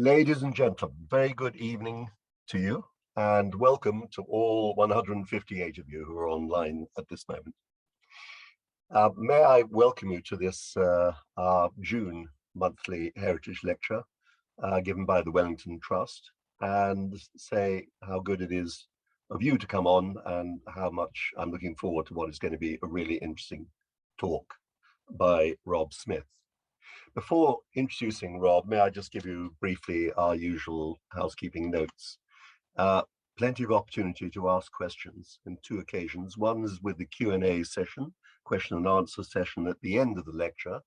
Ladies and gentlemen, very good evening to you and welcome to all 158 of you who are online at this moment. May I welcome you to this our June monthly Heritage Lecture given by the Wellington Trust, and say how good it is of you to come on and how much I'm looking forward to what is going to be a really interesting talk by Rob Smith. Before introducing Rob, may I just give you briefly our usual housekeeping notes. Plenty of opportunity to ask questions in two occasions. One is with the Q&A session, question and answer session at the end of the lecture.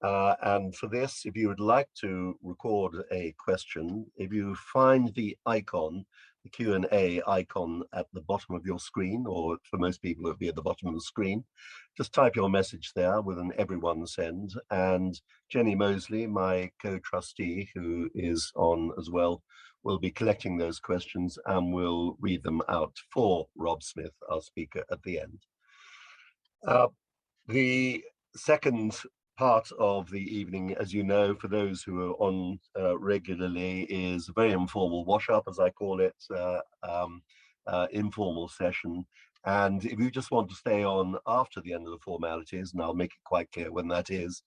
And for this, if you would like to record a question, if you find the icon, the Q&A icon at the bottom of your screen, or for most people it'll be at the bottom of the screen, just type your message there with an everyone send, and Jenny Mosley, my co-trustee, who is on as well, will be collecting those questions and will read them out for Rob Smith, our speaker, at the end. The second part of the evening, as you know, for those who are on regularly, is a very informal wash-up, as I call it, informal session. And if you just want to stay on after the end of the formalities, and I'll make it quite clear when that is,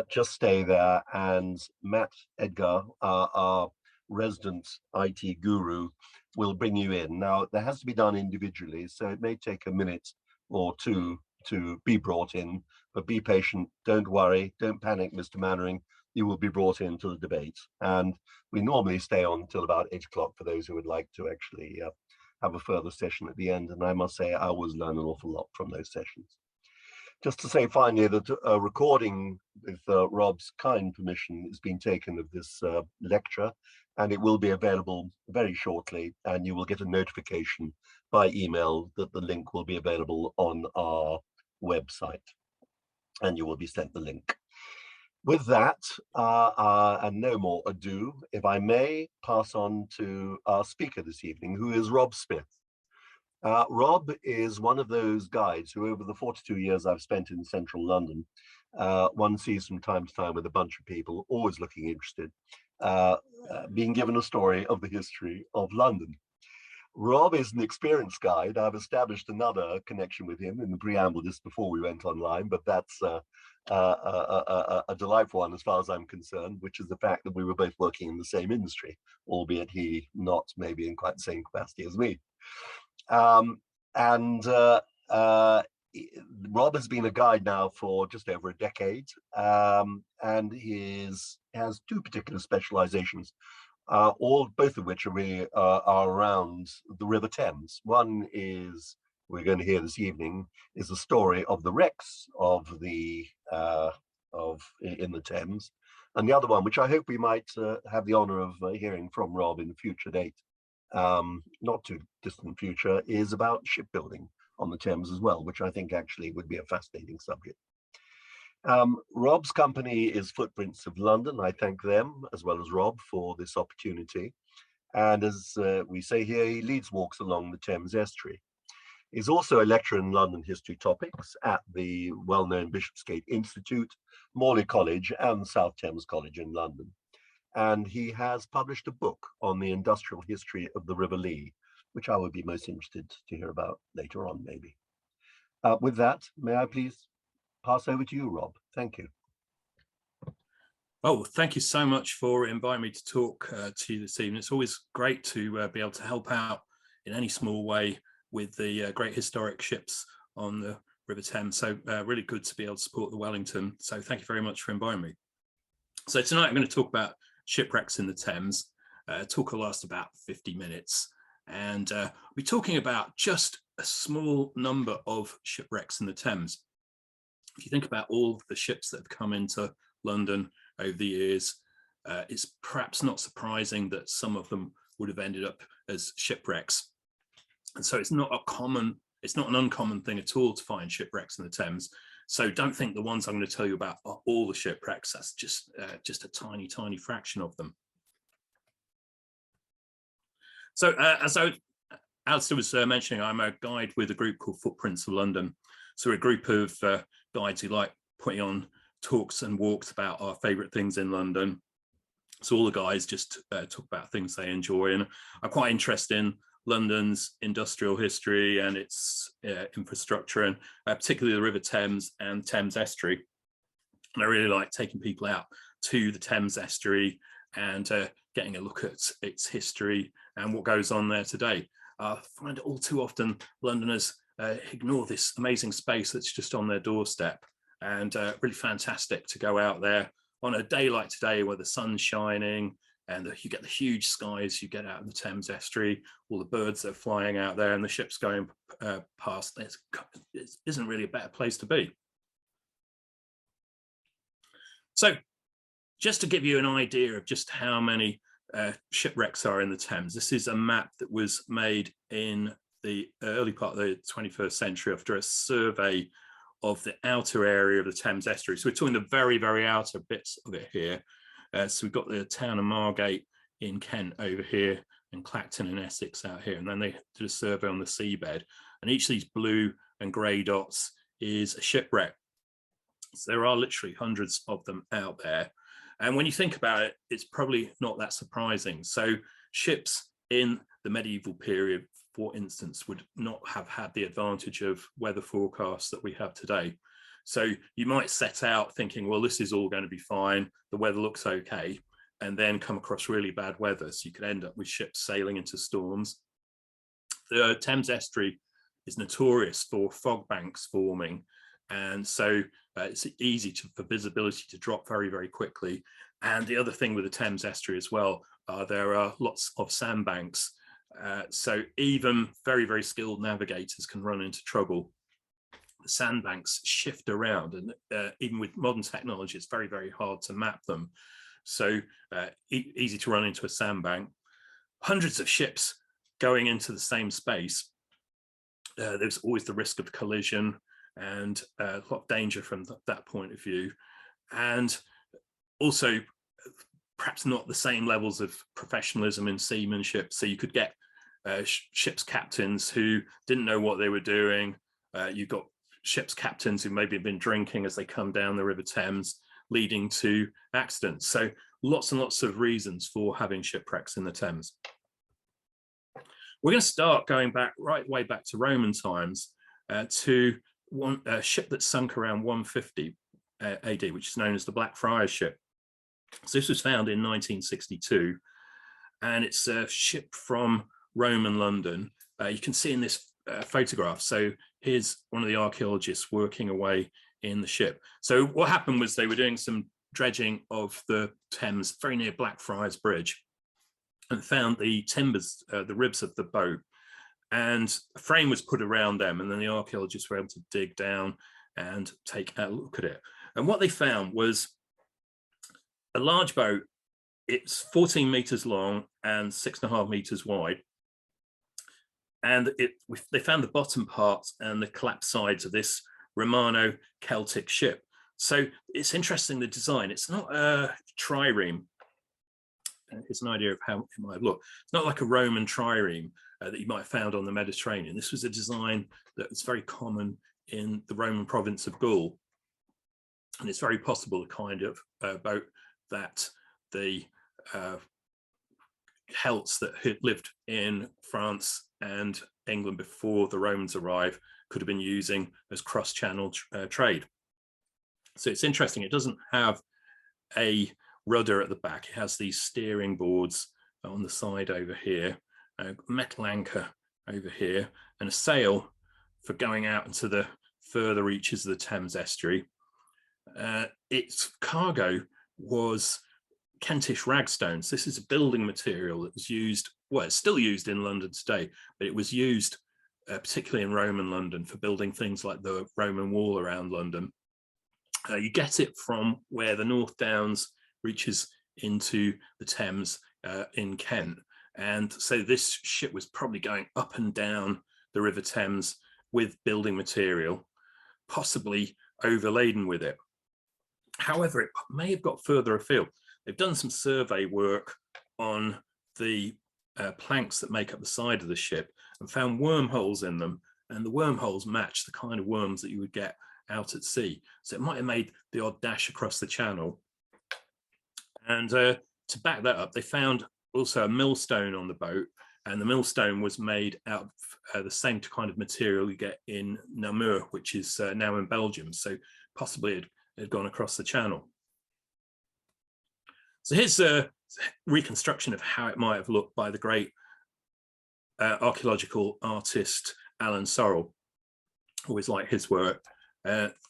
just stay there, and Matt Edgar, our resident IT guru, will bring you in. Now, that has to be done individually, so it may take a minute or two to be brought in, but be patient, don't worry, don't panic, Mr. Mannering, you will be brought into the debate. And we normally stay on until about 8 o'clock for those who would like to actually have a further session at the end. And I must say, I always learn an awful lot from those sessions. Just to say finally that a recording with Rob's kind permission is being taken of this lecture, and it will be available very shortly, and you will get a notification by email that the link will be available on our website, and you will be sent the link. With that, and no more ado, if I may pass on to our speaker this evening, who is Rob Smith. Rob is one of those guides who, over the 42 years I've spent in central London, one sees from time to time with a bunch of people always looking interested, being given a story of the history of London. Rob is an experienced guide. I've established another connection with him in the preamble just before we went online, but that's a delightful one as far as I'm concerned, which is the fact that we were both working in the same industry, albeit he not maybe in quite the same capacity as me. Rob has been a guide now for just over a decade, and he has two particular specializations, both of which are really are around the River Thames. One is, we're going to hear this evening, is the story of the wrecks of the in the Thames, and the other one, which I hope we might have the honor of hearing from Rob in a future date, not too distant future, is about shipbuilding on the Thames as well, which I think actually would be a fascinating subject. Rob's company is Footprints of London. I thank them, as well as Rob, for this opportunity. And as we say here, he leads walks along the Thames Estuary. He's also a lecturer in London history topics at the well-known Bishopsgate Institute, Morley College, and South Thames College in London. And he has published a book on the industrial history of the River Lee, which I would be most interested to hear about later on, maybe. With that, may I please pass over to you, Rob. Thank you. Oh, thank you so much for inviting me to talk to you this evening. It's always great to be able to help out in any small way with the great historic ships on the River Thames. So really good to be able to support the Wellington. So thank you very much for inviting me. So tonight I'm going to talk about shipwrecks in the Thames. Talk will last about 50 minutes. And we're talking about just a small number of shipwrecks in the Thames. If you think about all the ships that have come into London over the years, it's perhaps not surprising that some of them would have ended up as shipwrecks. And so it's not an uncommon thing at all to find shipwrecks in the Thames. So don't think the ones I'm going to tell you about are all the shipwrecks. That's just a tiny, tiny fraction of them. So as Alistair was mentioning, I'm a guide with a group called Footprints of London. So we're a group of guides who like putting on talks and walks about our favourite things in London. So all the guys just talk about things they enjoy, and I'm quite interested in London's industrial history and its infrastructure, and particularly the River Thames and Thames Estuary. And I really like taking people out to the Thames Estuary and getting a look at its history and what goes on there today. I find all too often Londoners ignore this amazing space that's just on their doorstep, and really fantastic to go out there on a day like today where the sun's shining and you get the huge skies, you get out in the Thames Estuary, all the birds that are flying out there and the ships going past. It isn't really a better place to be. So just to give you an idea of just how many shipwrecks are in the Thames, this is a map that was made in the early part of the 21st century after a survey of the outer area of the Thames Estuary. So we're talking the very, very outer bits of it here. So we've got the town of Margate in Kent over here, and Clacton in Essex out here. And then they did a survey on the seabed. And each of these blue and grey dots is a shipwreck. So there are literally hundreds of them out there. And when you think about it, it's probably not that surprising. So ships in the medieval period, for instance, would not have had the advantage of weather forecasts that we have today. So you might set out thinking, well, this is all going to be fine, the weather looks okay, and then come across really bad weather. So you could end up with ships sailing into storms. The Thames Estuary is notorious for fog banks forming, and so it's easy for visibility to drop very, very quickly. And the other thing with the Thames Estuary as well, there are lots of sandbanks. So even very, very skilled navigators can run into trouble. The sandbanks shift around, and even with modern technology, it's very, very hard to map them. So easy to run into a sandbank. Hundreds of ships going into the same space. There's always the risk of collision and a lot of danger from that point of view. And also perhaps not the same levels of professionalism in seamanship. So you could get ship's captains who didn't know what they were doing. You've got ship's captains who maybe have been drinking as they come down the River Thames, leading to accidents. So lots and lots of reasons for having shipwrecks in the Thames. We're going to start going back right way back to Roman times to a ship that sunk around 150 AD, which is known as the Black Friar ship. So this was found in 1962, and it's a ship from Roman London. You can see in this photograph. So here's one of the archaeologists working away in the ship. So what happened was they were doing some dredging of the Thames very near Blackfriars Bridge, and found the timbers, the ribs of the boat, and a frame was put around them, and then the archaeologists were able to dig down and take a look at it. And what they found was a large boat. It's 14 meters long and 6.5 meters wide. And they found the bottom parts and the collapsed sides of this Romano-Celtic ship. So it's interesting, the design. It's not a trireme. It's an idea of how it might look. It's not like a Roman trireme that you might have found on the Mediterranean. This was a design that was very common in the Roman province of Gaul. And it's very possible the kind of boat that the Celts that had lived in France and England before the Romans arrived could have been using as cross-channel trade. So it's interesting, it doesn't have a rudder at the back. It has these steering boards on the side over here, a metal anchor over here, and a sail for going out into the further reaches of the Thames Estuary. Its cargo was Kentish ragstones. This is a building material that was used, well, it's still used in London today, but it was used particularly in Roman London for building things like the Roman wall around London. You get it from where the North Downs reaches into the Thames in Kent. And so this ship was probably going up and down the River Thames with building material, possibly overladen with it. However, it may have got further afield. They've done some survey work on the planks that make up the side of the ship and found wormholes in them, and the wormholes match the kind of worms that you would get out at sea. So it might have made the odd dash across the channel. And to back that up, they found also a millstone on the boat, and the millstone was made out of the same kind of material you get in Namur, which is now in Belgium. So possibly it had gone across the channel. So here's a reconstruction of how it might have looked by the great archaeological artist Alan Sorrell. Always like his work.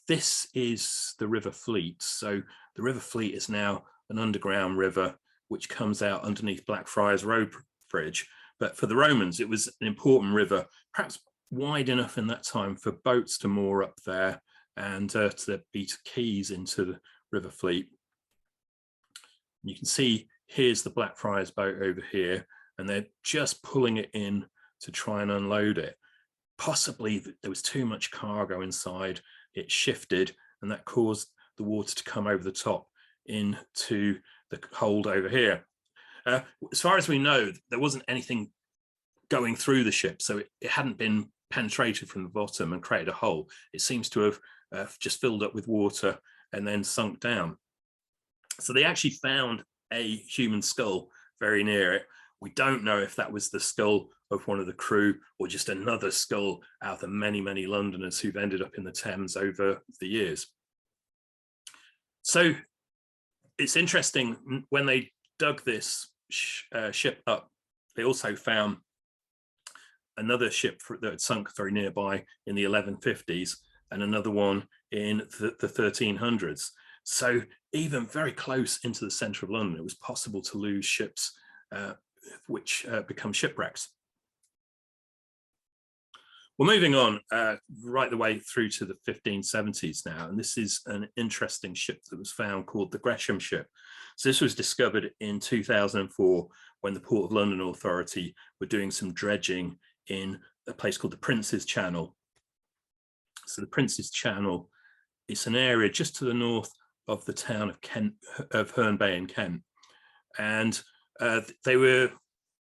This is the River Fleet. So the River Fleet is now an underground river which comes out underneath Blackfriars Road Bridge. But for the Romans, it was an important river, perhaps wide enough in that time for boats to moor up there and to be quays into the River Fleet. You can see here's the Blackfriars boat over here, and they're just pulling it in to try and unload it. Possibly there was too much cargo inside, it shifted, and that caused the water to come over the top into the hold over here. As far as we know, there wasn't anything going through the ship, so it hadn't been penetrated from the bottom and created a hole. It seems to have just filled up with water and then sunk down. So they actually found a human skull very near it. We don't know if that was the skull of one of the crew or just another skull out of the many, many Londoners who've ended up in the Thames over the years. So it's interesting, when they dug this ship up, they also found another ship that had sunk very nearby in the 1150s and another one in the 1300s. So even very close into the centre of London, it was possible to lose ships which become shipwrecks. We're moving on right the way through to the 1570s now, and this is an interesting ship that was found called the Gresham ship. So this was discovered in 2004 when the Port of London Authority were doing some dredging in a place called the Prince's Channel. So the Prince's Channel is an area just to the north of the town of Kent, of Herne Bay in Kent, and they were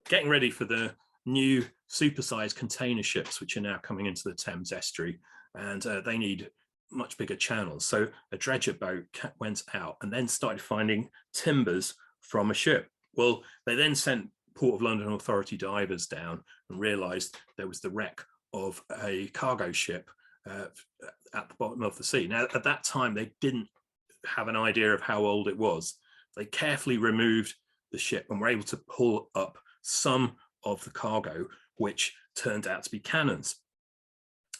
getting ready for the new supersized container ships which are now coming into the Thames Estuary, and they need much bigger channels. So a dredger boat went out and then started finding timbers from a ship. Well, they then sent Port of London Authority divers down and realized there was the wreck of a cargo ship at the bottom of the sea. Now, at that time, they didn't have an idea of how old it was. They carefully removed the ship and were able to pull up some of the cargo, which turned out to be cannons.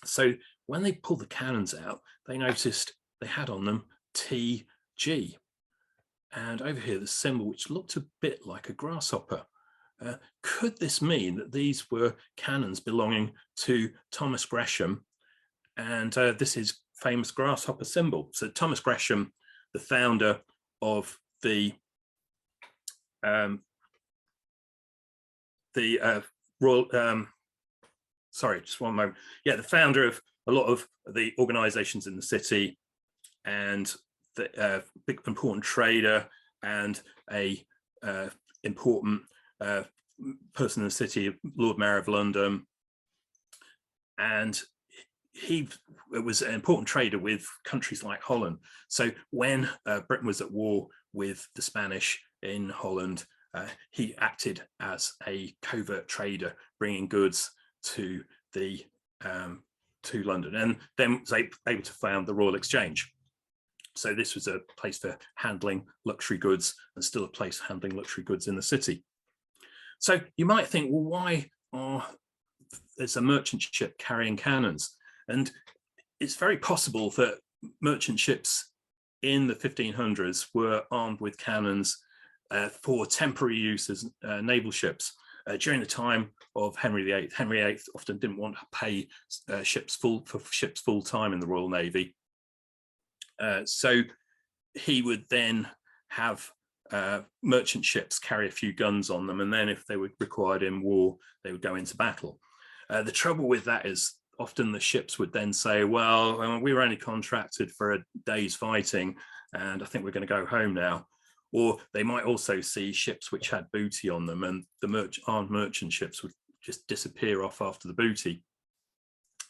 So when they pulled the cannons out, they noticed they had on them TG. And over here, the symbol, which looked a bit like a grasshopper. Could this mean that these were cannons belonging to Thomas Gresham? And this is famous grasshopper symbol. So Thomas Gresham, the founder of the Royal, sorry, just one moment. Yeah, the founder of a lot of the organizations in the city, and the big important trader, and a important person in the city, Lord Mayor of London. And he was an important trader with countries like Holland. So when Britain was at war with the Spanish in Holland, he acted as a covert trader, bringing goods to the to London, and then was able to found the Royal Exchange. So this was a place for handling luxury goods, and still a place handling luxury goods in the city. So you might think, well, why there's a merchant ship carrying cannons? And it's very possible that merchant ships in the 1500s were armed with cannons for temporary use as naval ships. During the time of Henry VIII, Henry VIII often didn't want to pay ships full time in the Royal Navy. So he would then have merchant ships carry a few guns on them, and then if they were required in war, they would go into battle. The trouble with that is often the ships would then say, well, we were only contracted for a day's fighting, and I think we're going to go home now. Or they might also see ships which had booty on them, and the armed merchant ships would just disappear off after the booty.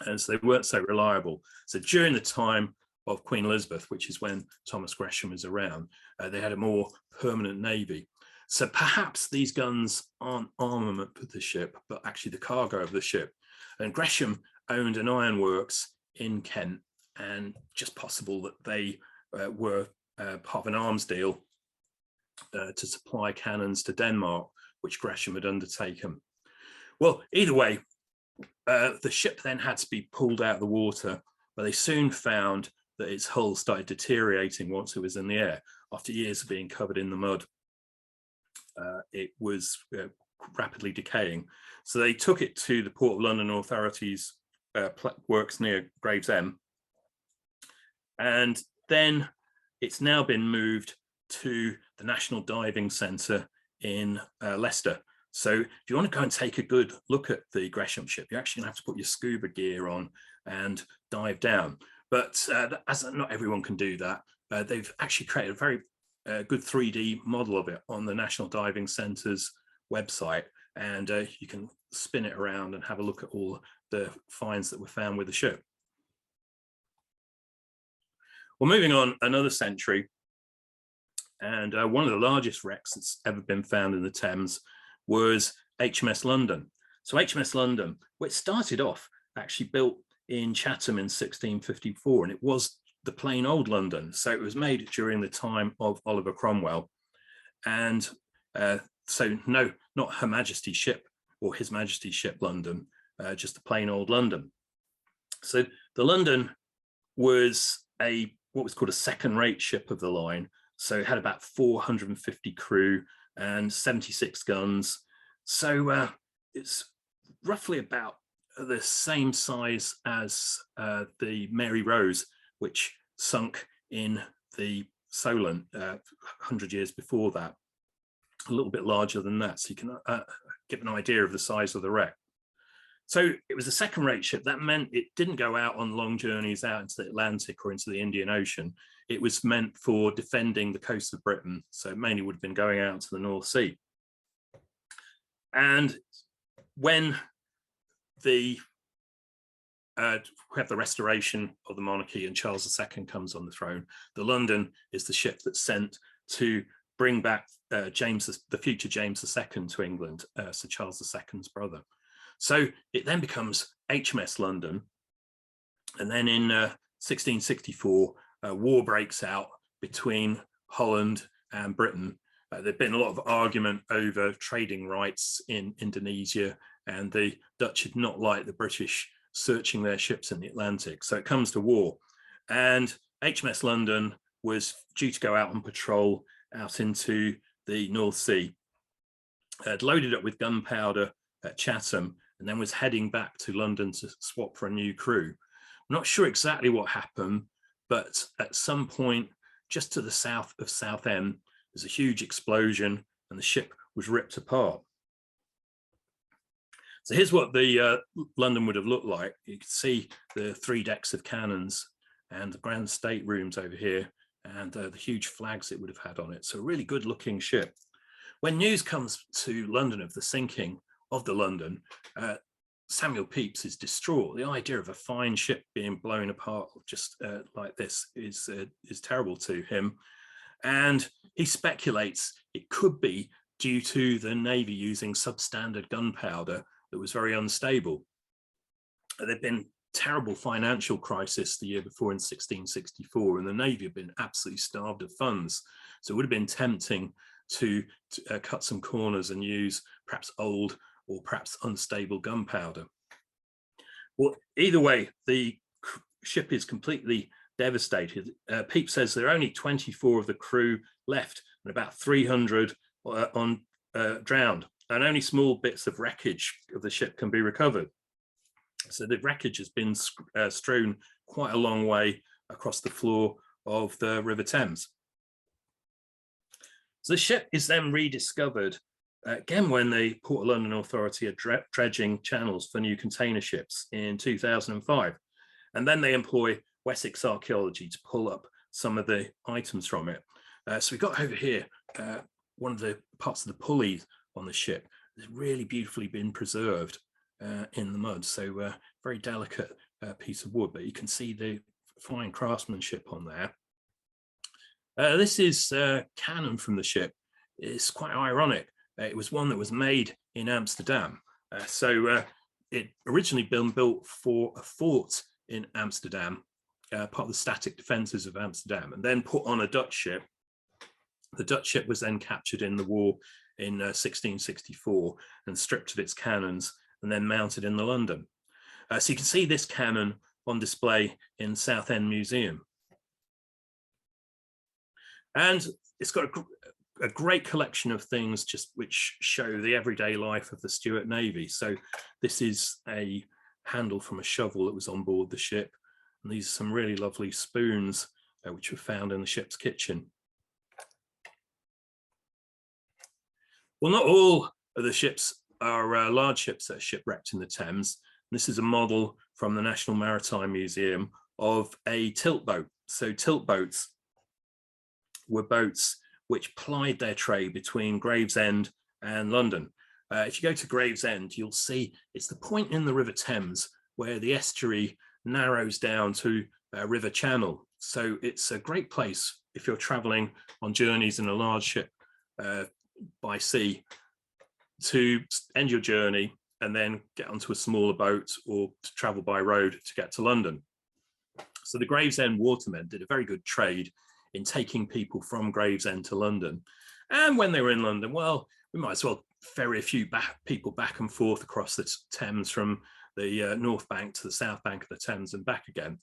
And so they weren't so reliable. So during the time of Queen Elizabeth, which is when Thomas Gresham is around, they had a more permanent navy. So perhaps these guns aren't armament for the ship, but actually the cargo of the ship. And Gresham owned an ironworks in Kent, and just possible that they were part of an arms deal to supply cannons to Denmark, which Gresham had undertaken. Well, either way, the ship then had to be pulled out of the water, but they soon found that its hull started deteriorating once it was in the air. After years of being covered in the mud, it was rapidly decaying. So they took it to the Port of London authorities' works near Gravesend, and then it's now been moved to the National Diving Centre in Leicester. So if you want to go and take a good look at the Gresham ship, you're actually going to have to put your scuba gear on and dive down. But as not everyone can do that, they've actually created a very good 3D model of it on the National Diving Centre's website, and you can spin it around and have a look at all the finds that were found with the ship. Well, moving on another century, and one of the largest wrecks that's ever been found in the Thames was HMS London. So HMS London, well, it started off actually built in Chatham in 1654, and it was the plain old London. So it was made during the time of Oliver Cromwell. And so no, not Her Majesty's ship or His Majesty's ship London, just the plain old London. So the London was what was called a second-rate ship of the line. So it had about 450 crew and 76 guns. So it's roughly about the same size as the Mary Rose, which sunk in the Solent 100 years before that. A little bit larger than that, so you can get an idea of the size of the wreck. So it was a second-rate ship. That meant it didn't go out on long journeys out into the Atlantic or into the Indian Ocean. It was meant for defending the coast of Britain. So it mainly would have been going out to the North Sea. And when we have the restoration of the monarchy and Charles II comes on the throne, the London is the ship that's sent to bring back the future James II to England, Sir Charles II's brother. So it then becomes HMS London. And then in 1664, war breaks out between Holland and Britain. There'd been a lot of argument over trading rights in Indonesia, and the Dutch had not liked the British searching their ships in the Atlantic. So it comes to war. And HMS London was due to go out on patrol out into the North Sea. It loaded up with gunpowder at Chatham and then was heading back to London to swap for a new crew. I'm not sure exactly what happened, but at some point just to the south of Southend, there's a huge explosion and the ship was ripped apart. So here's what the London would have looked like. You can see the 3 decks of cannons and the grand staterooms over here, and the huge flags it would have had on it. So a really good looking ship. When news comes to London of the sinking of the London, Samuel Pepys is distraught. The idea of a fine ship being blown apart just like this is terrible to him. And he speculates it could be due to the Navy using substandard gunpowder that was very unstable. There'd been terrible financial crisis the year before in 1664, and the Navy had been absolutely starved of funds. So it would have been tempting to cut some corners and use perhaps old or perhaps unstable gunpowder. Well, either way, the ship is completely devastated. Pepys says there are only 24 of the crew left and about 300 drowned, and only small bits of wreckage of the ship can be recovered. So the wreckage has been strewn quite a long way across the floor of the River Thames. So the ship is then rediscovered again when the Port of London Authority are dredging channels for new container ships in 2005. And then they employ Wessex Archaeology to pull up some of the items from it. So we've got over here one of the parts of the pulley on the ship has really beautifully been preserved in the mud. So very delicate piece of wood, but you can see the fine craftsmanship on there. This is cannon from the ship. is quite ironic. It was one that was made in Amsterdam. It originally been built for a fort in Amsterdam, part of the static defences of Amsterdam, and then put on a Dutch ship. The Dutch ship was then captured in the war in 1664 and stripped of its cannons and then mounted in the London. So you can see this cannon on display in Southend Museum. And it's got a great collection of things just which show the everyday life of the Stuart Navy. So this is a handle from a shovel that was on board the ship. And these are some really lovely spoons which were found in the ship's kitchen. Well, not all of the ships are large ships that are shipwrecked in the Thames. This is a model from the National Maritime Museum of a tilt boat. So tilt boats were boats which plied their trade between Gravesend and London. If you go to Gravesend, you'll see it's the point in the River Thames where the estuary narrows down to a river channel. So it's a great place if you're traveling on journeys in a large ship by sea to end your journey and then get onto a smaller boat or to travel by road to get to London. So the Gravesend watermen did a very good trade in taking people from Gravesend to London. And when they were in London, well, we might as well ferry a few people back and forth across the Thames from the north bank to the south bank of the Thames and back again.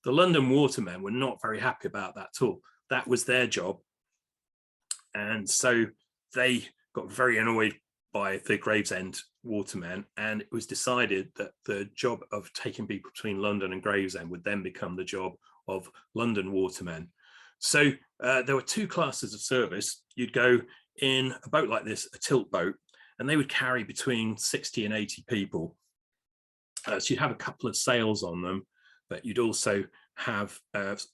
The London watermen were not very happy about that at all. That was their job. And so they got very annoyed by the Gravesend watermen, and it was decided that the job of taking people between London and Gravesend would then become the job of London watermen. So there were two classes of service. You'd go in a boat like this, a tilt boat, and they would carry between 60 and 80 people. So you'd have a couple of sails on them, but you'd also have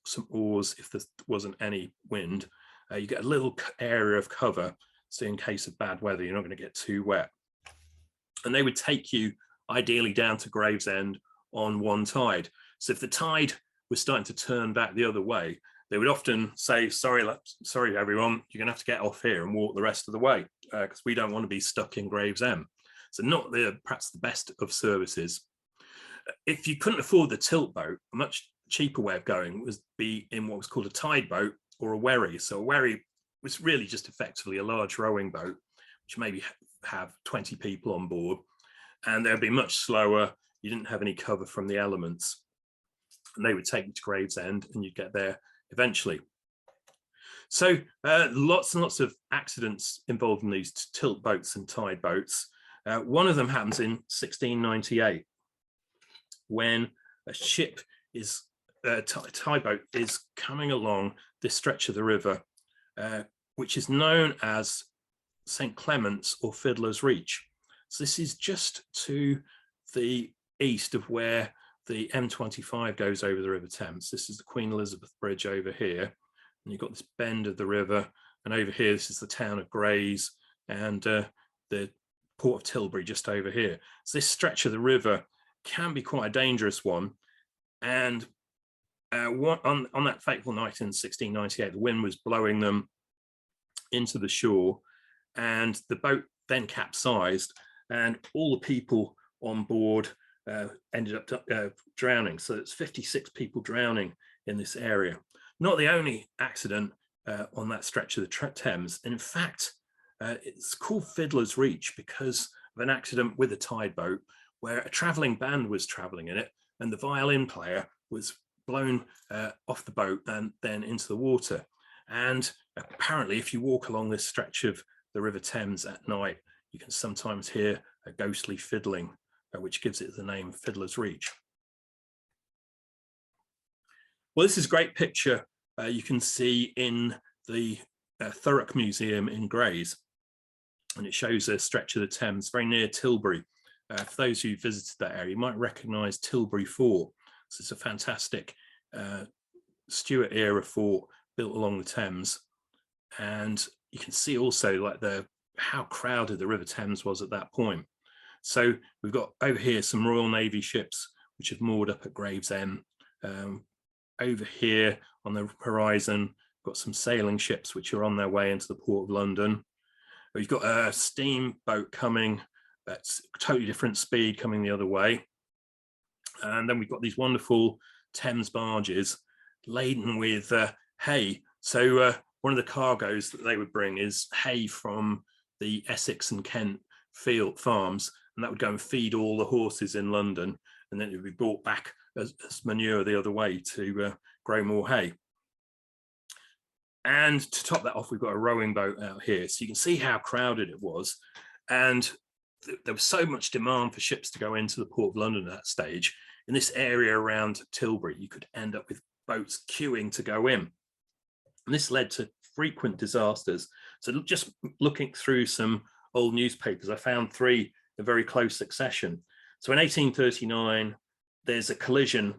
some oars if there wasn't any wind. You get a little area of cover, so in case of bad weather, you're not going to get too wet. And they would take you ideally down to Gravesend on one tide. So if the tide was starting to turn back the other way, they would often say, sorry everyone, you're going to have to get off here and walk the rest of the way because we don't want to be stuck in Gravesend. So not perhaps the best of services. If you couldn't afford the tilt boat, a much cheaper way of going was be in what was called a tide boat or a wherry. So a wherry was really just effectively a large rowing boat, which maybe have 20 people on board, and they'd be much slower. You didn't have any cover from the elements, and they would take you to Gravesend and you'd get there eventually. So lots and lots of accidents involved in these tilt boats and tide boats. One of them happens in 1698 when a ship is a tide boat is coming along this stretch of the river, which is known as St. Clements or Fiddler's Reach. So this is just to the east of where the M25 goes over the River Thames. This is the Queen Elizabeth Bridge over here, and you've got this bend of the river, and over here this is the town of Grays and the port of Tilbury just over here. So this stretch of the river can be quite a dangerous one, and on that fateful night in 1698, the wind was blowing them into the shore, and the boat then capsized, and all the people on board ended up drowning. So it's 56 people drowning in this area. Not the only accident on that stretch of the Thames. And in fact, it's called Fiddler's Reach because of an accident with a tide boat where a traveling band was traveling in it, and the violin player was blown off the boat and then into the water. And apparently, if you walk along this stretch of the River Thames at night, you can sometimes hear a ghostly fiddling, which gives it the name Fiddler's Reach. Well, this is a great picture you can see in the Thurrock Museum in Grays, and it shows a stretch of the Thames very near Tilbury. For those who visited that area, you might recognise Tilbury Fort. So it's a fantastic Stuart era fort built along the Thames, and you can see also like how crowded the River Thames was at that point. So we've got over here some Royal Navy ships which have moored up at Gravesend. Over here on the horizon, got some sailing ships which are on their way into the port of London. We've got a steamboat coming that's totally different speed coming the other way. And then we've got these wonderful Thames barges laden with hay. So one of the cargoes that they would bring is hay from the Essex and Kent field farms, and that would go and feed all the horses in London, and then it would be brought back as manure the other way to grow more hay. And to top that off, we've got a rowing boat out here. So you can see how crowded it was. And there was so much demand for ships to go into the Port of London at that stage. In this area around Tilbury, you could end up with boats queuing to go in. And this led to frequent disasters. So just looking through some old newspapers, I found 3 in very close succession. So in 1839, there's a collision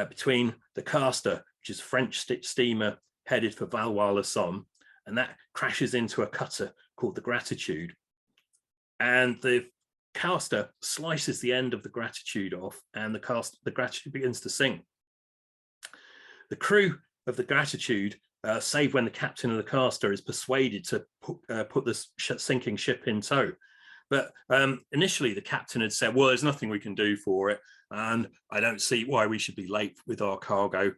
between the Castor, which is a French steamer headed for Valois-le-Somme, and that crashes into a cutter called the Gratitude. And the Castor slices the end of the Gratitude off, and the Gratitude begins to sink. The crew of the Gratitude, save when the captain of the Castor is persuaded to put the sinking ship in tow. But initially, the captain had said, well, there's nothing we can do for it, and I don't see why we should be late with our cargo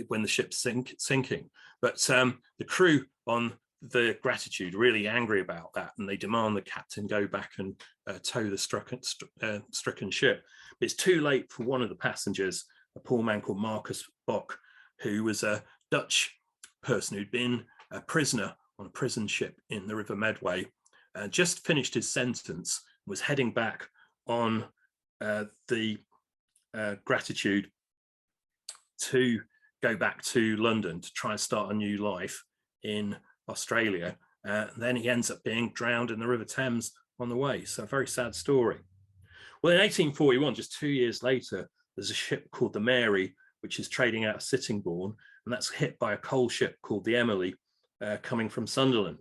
when the ship's sinking. But the crew on the Gratitude are really angry about that, and they demand the captain go back and tow the stricken ship. But it's too late for one of the passengers, a poor man called Marcus Bock, who was a Dutch person who'd been a prisoner on a prison ship in the River Medway, just finished his sentence, was heading back on the Gratitude to go back to London to try and start a new life in Australia. Then he ends up being drowned in the River Thames on the way. So a very sad story. Well, in 1841, just 2 years later, there's a ship called the Mary, which is trading out of Sittingbourne, and that's hit by a coal ship called the Emily coming from Sunderland.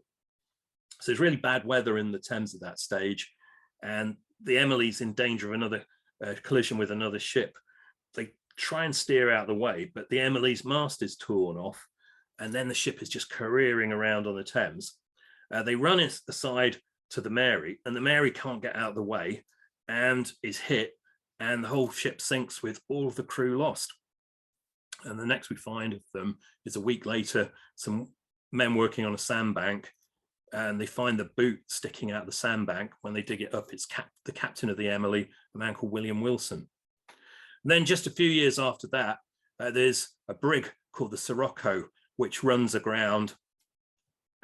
So there's really bad weather in the Thames at that stage, and the Emily's in danger of another collision with another ship. They try and steer out of the way, but the Emily's mast is torn off, and then the ship is just careering around on the Thames. They run it aside to the Mary, and the Mary can't get out of the way and is hit, and the whole ship sinks with all of the crew lost. And the next we find of them is a week later, some men working on a sandbank, and they find the boot sticking out of the sandbank. When they dig it up, it's the captain of the Emily, a man called William Wilson. And then just a few years after that, there's a brig called the Sirocco, which runs aground,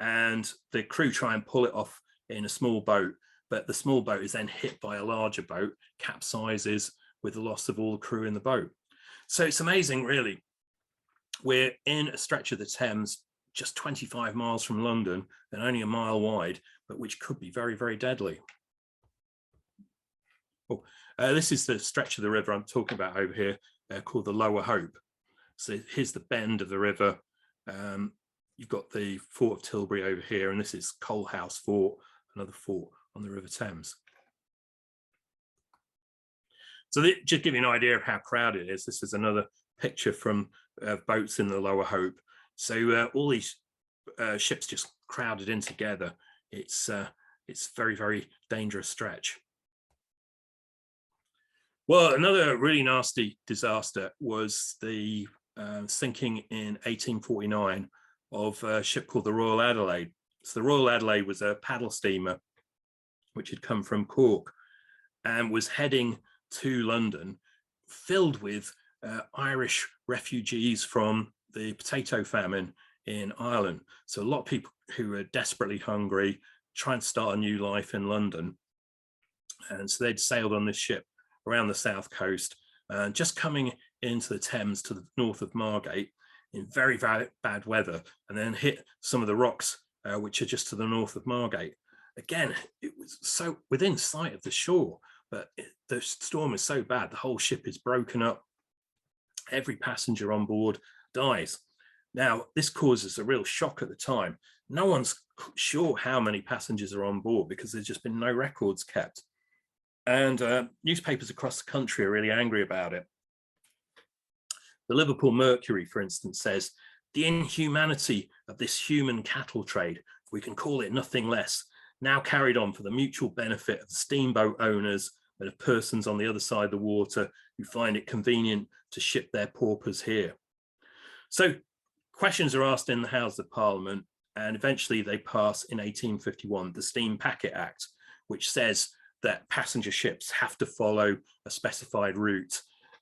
and the crew try and pull it off in a small boat, but the small boat is then hit by a larger boat, capsizes with the loss of all the crew in the boat. So it's amazing, really. We're in a stretch of the Thames just 25 miles from London and only a mile wide, but which could be very, very deadly. Oh, this is the stretch of the river I'm talking about over here, called the Lower Hope. So here's the bend of the river. You've got the Fort of Tilbury over here, and this is Coalhouse Fort, another fort on the River Thames. So just give you an idea of how crowded it is. This is another picture from boats in the Lower Hope. So all these ships just crowded in together. It's very, very dangerous stretch. Well, another really nasty disaster was the sinking in 1849 of a ship called the Royal Adelaide. So the Royal Adelaide was a paddle steamer which had come from Cork and was heading to London, filled with Irish refugees from the potato famine in Ireland. So a lot of people who were desperately hungry, trying to start a new life in London. And so they'd sailed on this ship around the south coast, just coming into the Thames to the north of Margate in very, very bad weather, and then hit some of the rocks which are just to the north of Margate. Again, it was so within sight of the shore, but the storm is so bad, the whole ship is broken up. Every passenger on board dies. Now, this causes a real shock at the time. No one's sure how many passengers are on board because there's just been no records kept. And newspapers across the country are really angry about it. The Liverpool Mercury, for instance, says, "The inhumanity of this human cattle trade, we can call it nothing less, now carried on for the mutual benefit of the steamboat owners and of persons on the other side of the water who find it convenient to ship their paupers here. So questions are asked in the Houses of Parliament, and eventually they pass in 1851 the Steam Packet Act, which says that passenger ships have to follow a specified route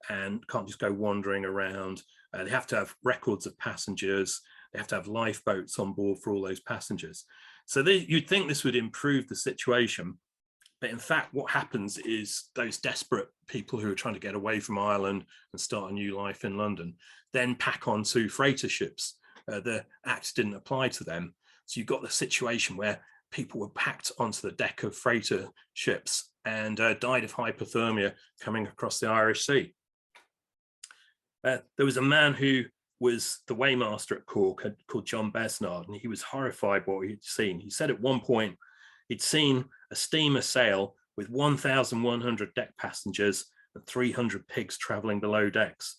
and can't just go wandering around. They have to have records of passengers. They have to have lifeboats on board for all those passengers. So you'd think this would improve the situation. But in fact, what happens is those desperate people who are trying to get away from Ireland and start a new life in London then pack onto freighter ships. The Act didn't apply to them. So you've got the situation where people were packed onto the deck of freighter ships and died of hypothermia coming across the Irish Sea. There was a man who was the weighmaster at Cork called John Besnard, and he was horrified by what he'd seen. He said at one point he'd seen a steamer sail with 1,100 deck passengers and 300 pigs travelling below decks.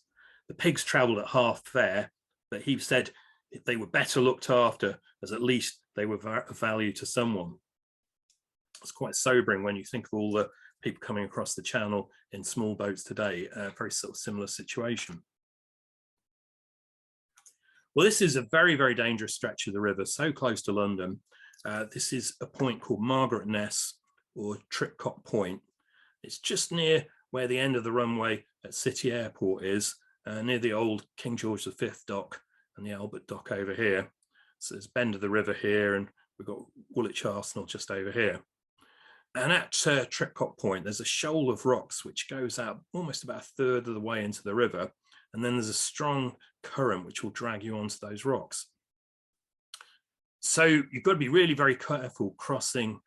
The pigs travelled at half fare, but he said they were better looked after, as at least they were of value to someone. It's quite sobering when you think of all the people coming across the channel in small boats today, a very sort of similar situation. Well, this is a very, very dangerous stretch of the river, so close to London. This is a point called Margaret Ness, or Tripcot Point. It's just near where the end of the runway at City Airport is, near the old King George V dock and the Albert dock over here. So there's bend of the river here, and we've got Woolwich Arsenal just over here. And at Tripcot Point, there's a shoal of rocks which goes out almost about a third of the way into the river. And then there's a strong current which will drag you onto those rocks. So you've got to be really very careful crossing,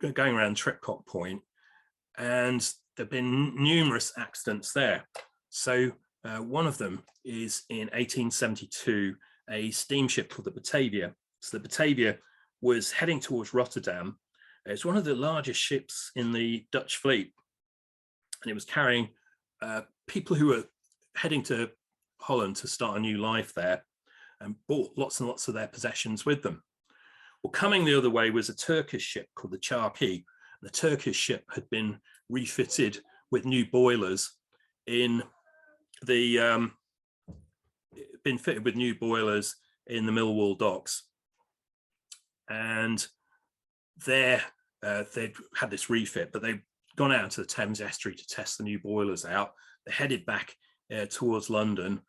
going around Tripcot Point. And there have been numerous accidents there. So one of them is in 1872, a steamship called the Batavia. So the Batavia was heading towards Rotterdam. It's one of the largest ships in the Dutch fleet. And it was carrying people who were heading to Holland to start a new life there, and brought lots and lots of their possessions with them. Well, coming the other way was a Turkish ship called the Charkey. The Turkish ship had been refitted with new boilers in the Millwall docks, and they'd had this refit, but they'd gone out to the Thames Estuary to test the new boilers out. They headed back towards London,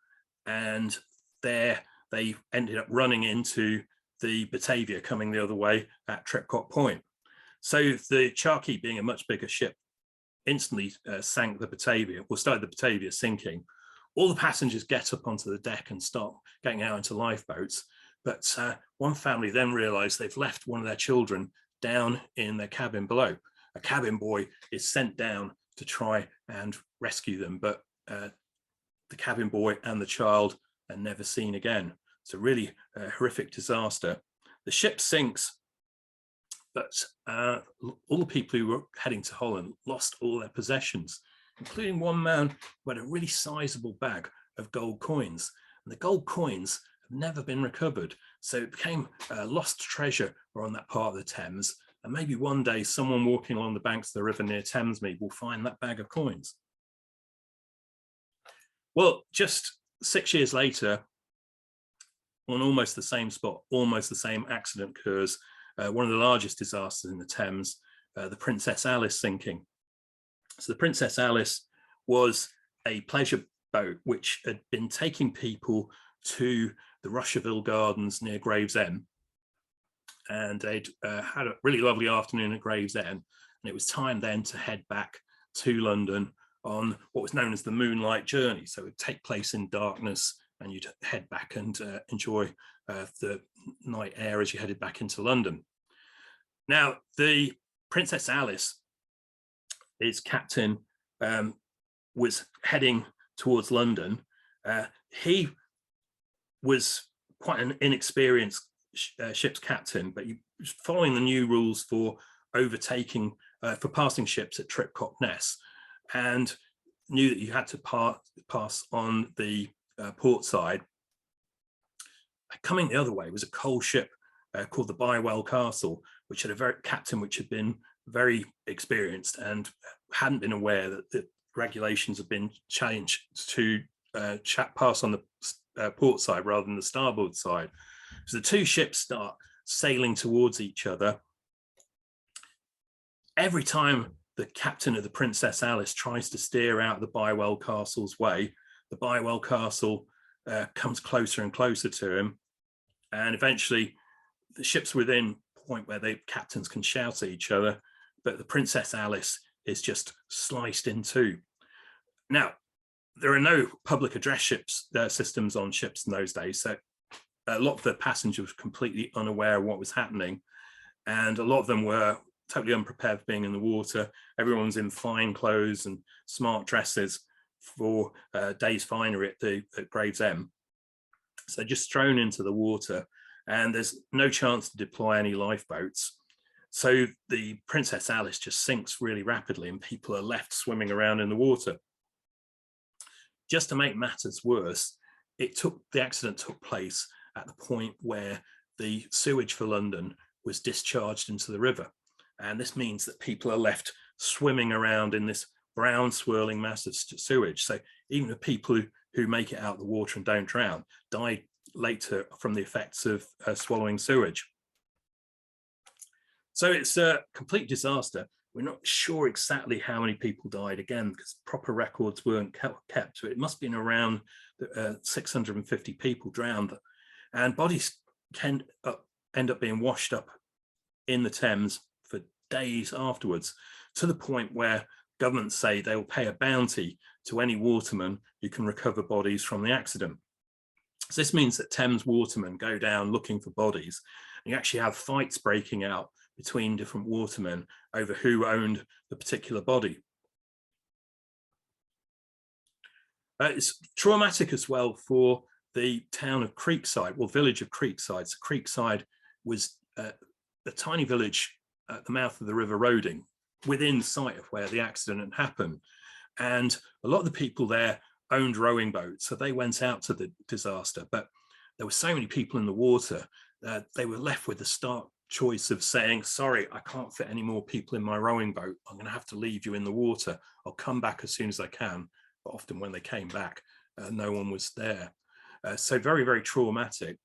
and there they ended up running into the Batavia coming the other way at Tripcot Point. So the Charkey, being a much bigger ship, instantly sank the Batavia, or started the Batavia sinking. All the passengers get up onto the deck and start getting out into lifeboats. But one family then realised they've left one of their children down in their cabin below. A cabin boy is sent down to try and rescue them, but the cabin boy and the child are never seen again. It's a really horrific disaster. The ship sinks, but all the people who were heading to Holland lost all their possessions, including one man who had a really sizable bag of gold coins. And the gold coins have never been recovered. So it became lost treasure on that part of the Thames. And maybe one day someone walking along the banks of the river near Thamesmead will find that bag of coins. Well, just 6 years later, on almost the same spot, almost the same accident occurs, one of the largest disasters in the Thames, the Princess Alice sinking. So the Princess Alice was a pleasure boat which had been taking people to the Rusherville Gardens near Gravesend. And they'd had a really lovely afternoon at Gravesend. And it was time then to head back to London on what was known as the moonlight journey. So it would take place in darkness, and you'd head back and enjoy the night air as you headed back into London. Now, the Princess Alice, its captain, was heading towards London. He was quite an inexperienced ship's captain, but he was following the new rules for overtaking, for passing ships at Tripcot Ness, and knew that you had to pass on the port side. Coming the other way was a coal ship called the Bywell Castle, which had a captain which had been very experienced and hadn't been aware that the regulations had been changed to pass on the port side rather than the starboard side. So the two ships start sailing towards each other. Every time the captain of the Princess Alice tries to steer out of the Bywell Castle's way, the Bywell Castle comes closer and closer to him, and eventually the ship's within a point where the captains can shout at each other, but the Princess Alice is just sliced in two. Now, there are no public address systems on ships in those days, so a lot of the passengers were completely unaware of what was happening, and a lot of them were totally unprepared for being in the water. Everyone's in fine clothes and smart dresses for day's finery at Gravesend. So just thrown into the water, and there's no chance to deploy any lifeboats. So the Princess Alice just sinks really rapidly, and people are left swimming around in the water. Just to make matters worse, the accident took place at the point where the sewage for London was discharged into the river. And this means that people are left swimming around in this brown swirling mass of sewage. So even the people who make it out of the water and don't drown die later from the effects of swallowing sewage. So it's a complete disaster. We're not sure exactly how many people died, again, because proper records weren't kept. So it must have been around 650 people drowned. And bodies can end up being washed up in the Thames for days afterwards, to the point where governments say they will pay a bounty to any waterman who can recover bodies from the accident. So this means that Thames watermen go down looking for bodies. And you actually have fights breaking out between different watermen over who owned the particular body. It's traumatic as well for the town of Creekside, well, village of Creekside. So Creekside was a tiny village at the mouth of the River Roding, within sight of where the accident had happened. And a lot of the people there owned rowing boats, so they went out to the disaster. But there were so many people in the water that they were left with the stark choice of saying, sorry, I can't fit any more people in my rowing boat. I'm going to have to leave you in the water. I'll come back as soon as I can. But often when they came back, no one was there. So very, very traumatic.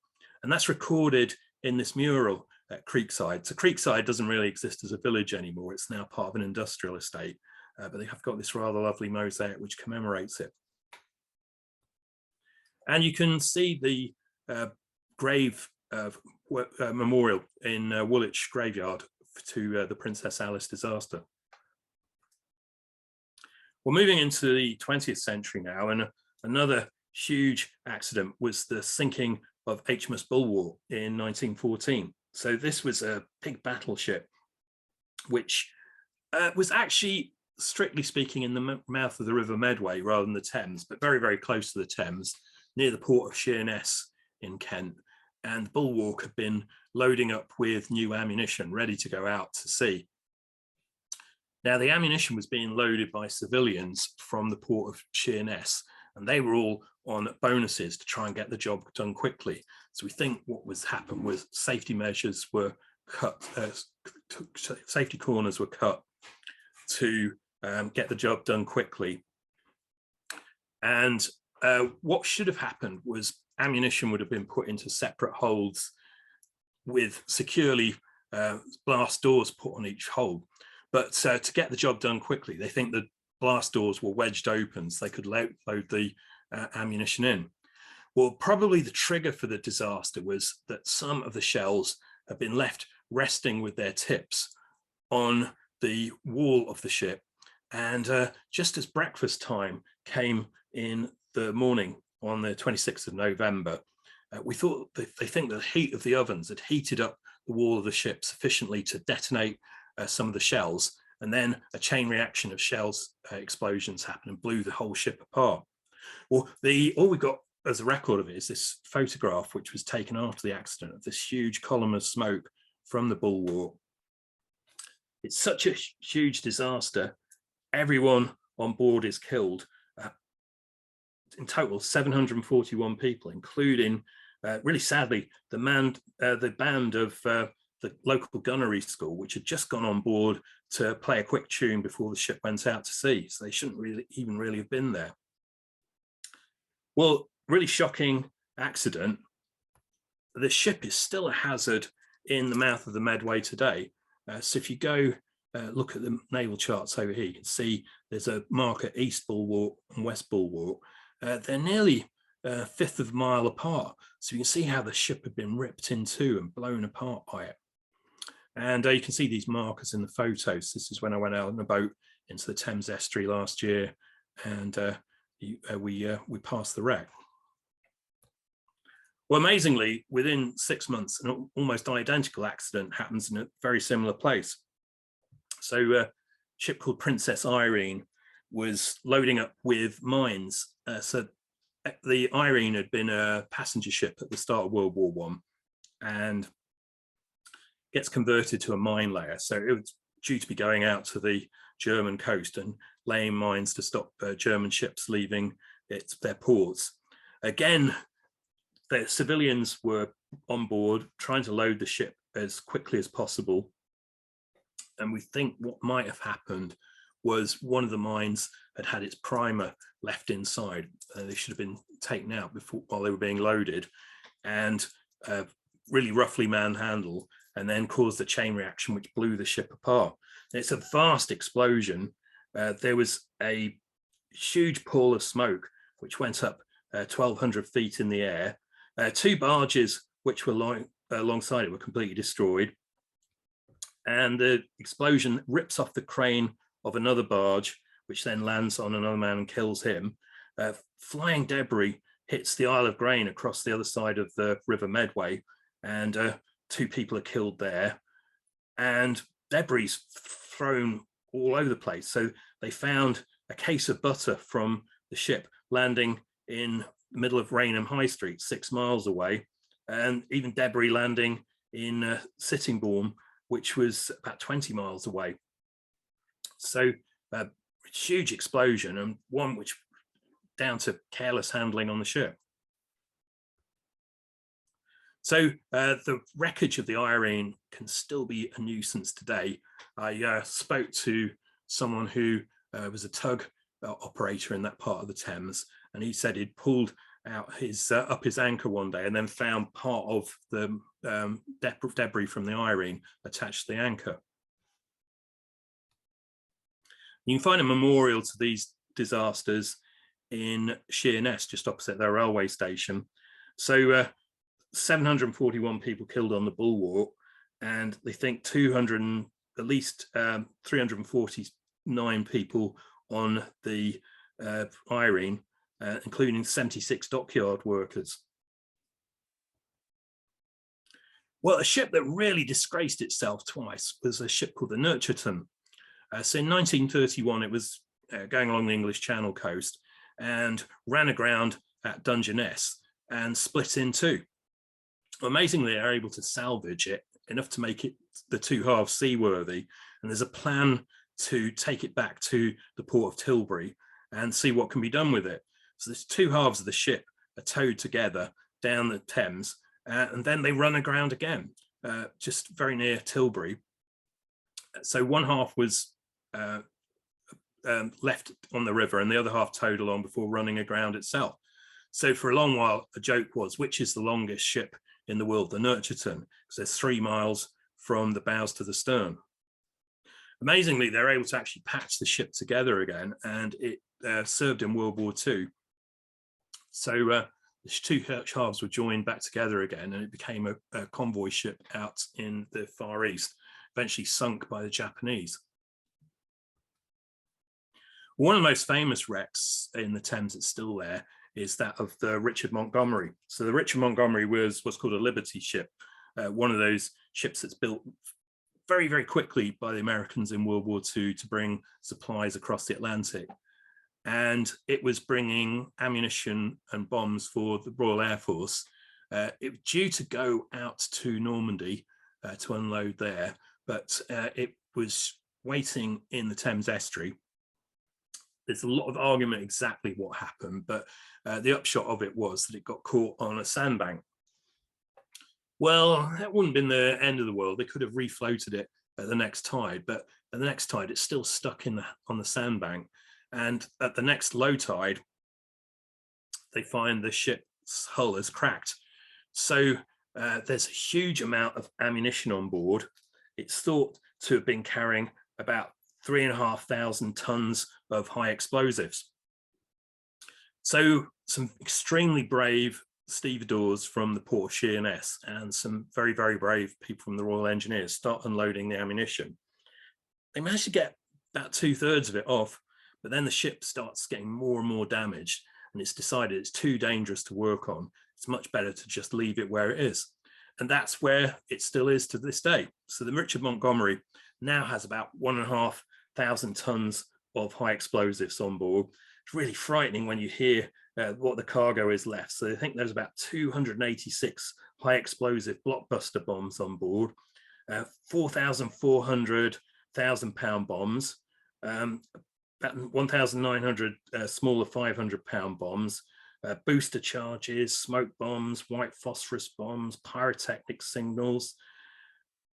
And that's recorded in this mural at Creekside. So Creekside doesn't really exist as a village anymore. It's now part of an industrial estate, but they have got this rather lovely mosaic which commemorates it. And you can see the grave memorial in Woolwich graveyard to the Princess Alice disaster. We're moving into the 20th century now, and another huge accident was the sinking of HMS Bulwark in 1914. So this was a big battleship, which was actually, strictly speaking, in the mouth of the River Medway rather than the Thames, but very, very close to the Thames, near the port of Sheerness in Kent. And Bulwark had been loading up with new ammunition, ready to go out to sea. Now, the ammunition was being loaded by civilians from the port of Sheerness, and they were all on bonuses to try and get the job done quickly. So we think what was happened was safety measures were cut, safety corners were cut to get the job done quickly. And what should have happened was ammunition would have been put into separate holds with securely blast doors put on each hold. But to get the job done quickly, they think the blast doors were wedged open so they could load the ammunition in. Well, probably the trigger for the disaster was that some of the shells had been left resting with their tips on the wall of the ship. And just as breakfast time came in the morning on the 26th of November, we thought that they think the heat of the ovens had heated up the wall of the ship sufficiently to detonate some of the shells, and then a chain reaction of shells explosions happened and blew the whole ship apart. Well, all we got as a record of it is this photograph, which was taken after the accident, of this huge column of smoke from the Bulwark. It's such a huge disaster. Everyone on board is killed. In total, 741 people, including, really sadly, the band of the local gunnery school, which had just gone on board to play a quick tune before the ship went out to sea. So they shouldn't really have been there. Well, really shocking accident. The ship is still a hazard in the mouth of the Medway today. So if you go look at the naval charts over here, you can see there's a mark at East Bulwark and West Bulwark. They're nearly a fifth of a mile apart. So you can see how the ship had been ripped in two and blown apart by it. And you can see these markers in the photos. This is when I went out on a boat into the Thames Estuary last year, and we passed the wreck. Well, amazingly, within 6 months, an almost identical accident happens in a very similar place. So a ship called Princess Irene was loading up with mines. So the Irene had been a passenger ship at the start of World War I and gets converted to a mine layer. So it was due to be going out to the German coast and laying mines to stop German ships leaving their ports. Again, the civilians were on board trying to load the ship as quickly as possible. And we think what might have happened was one of the mines had its primer left inside. They should have been taken out while they were being loaded, and really roughly manhandled, and then caused a chain reaction which blew the ship apart. And it's a vast explosion. There was a huge pool of smoke which went up 1,200 feet in the air. 2 barges which were alongside it were completely destroyed. And the explosion rips off the crane of another barge, which then lands on another man and kills him. Flying debris hits the Isle of Grain across the other side of the River Medway, and 2 people are killed there. And debris thrown all over the place. So they found a case of butter from the ship landing in the middle of Rainham High Street, 6 miles away, and even debris landing in Sittingbourne, which was about 20 miles away. So huge explosion, and one which down to careless handling on the ship. So the wreckage of the Irene can still be a nuisance today. I spoke to someone who was a tug operator in that part of the Thames, and he said he'd pulled out his up his anchor one day and then found part of the debris from the Irene attached to the anchor. You can find a memorial to these disasters in Sheerness, just opposite their railway station. So 741 people killed on the Bulwark, and they think at least 349 people on the Irene, including 76 dockyard workers. Well, a ship that really disgraced itself twice was a ship called the Nurturton. So in 1931, it was going along the English Channel coast and ran aground at Dungeness and split in two. Amazingly, they're able to salvage it enough to make it the 2 halves seaworthy. And there's a plan to take it back to the port of Tilbury and see what can be done with it. So there's 2 halves of the ship are towed together down the Thames, and then they run aground again, just very near Tilbury. So one half was left on the river and the other half towed along before running aground itself. So for a long while, a joke was, which is the longest ship in the world, the Nurturton, because there's 3 miles from the bows to the stern. Amazingly, they're able to actually patch the ship together again, and it served in World War II. So the 2 halves were joined back together again, and it became a convoy ship out in the Far East, eventually sunk by the Japanese. One of the most famous wrecks in the Thames that's still there is that of the Richard Montgomery. So the Richard Montgomery was what's called a Liberty ship, one of those ships that's built very, very quickly by the Americans in World War II to bring supplies across the Atlantic. And it was bringing ammunition and bombs for the Royal Air Force. It was due to go out to Normandy to unload there, but it was waiting in the Thames Estuary. There's a lot of argument exactly what happened, but the upshot of it was that it got caught on a sandbank. Well, that wouldn't have been the end of the world. They could have refloated it at the next tide, but at the next tide, it's still stuck on the sandbank. And at the next low tide, they find the ship's hull is cracked. So there's a huge amount of ammunition on board. It's thought to have been carrying about 3,500 tons of high explosives. So some extremely brave stevedores from the port of Sheerness and some very, very brave people from the Royal Engineers start unloading the ammunition. They manage to get about 2/3 of it off, but then the ship starts getting more and more damaged, and it's decided it's too dangerous to work on. It's much better to just leave it where it is. And that's where it still is to this day. So the Richard Montgomery now has about 1,500 tons of high explosives on board. It's really frightening when you hear what the cargo is left. So I think there's about 286 high explosive blockbuster bombs on board, 4,400 1,000-pound bombs, about 1,900 smaller 500-pound bombs, booster charges, smoke bombs, white phosphorus bombs, pyrotechnic signals,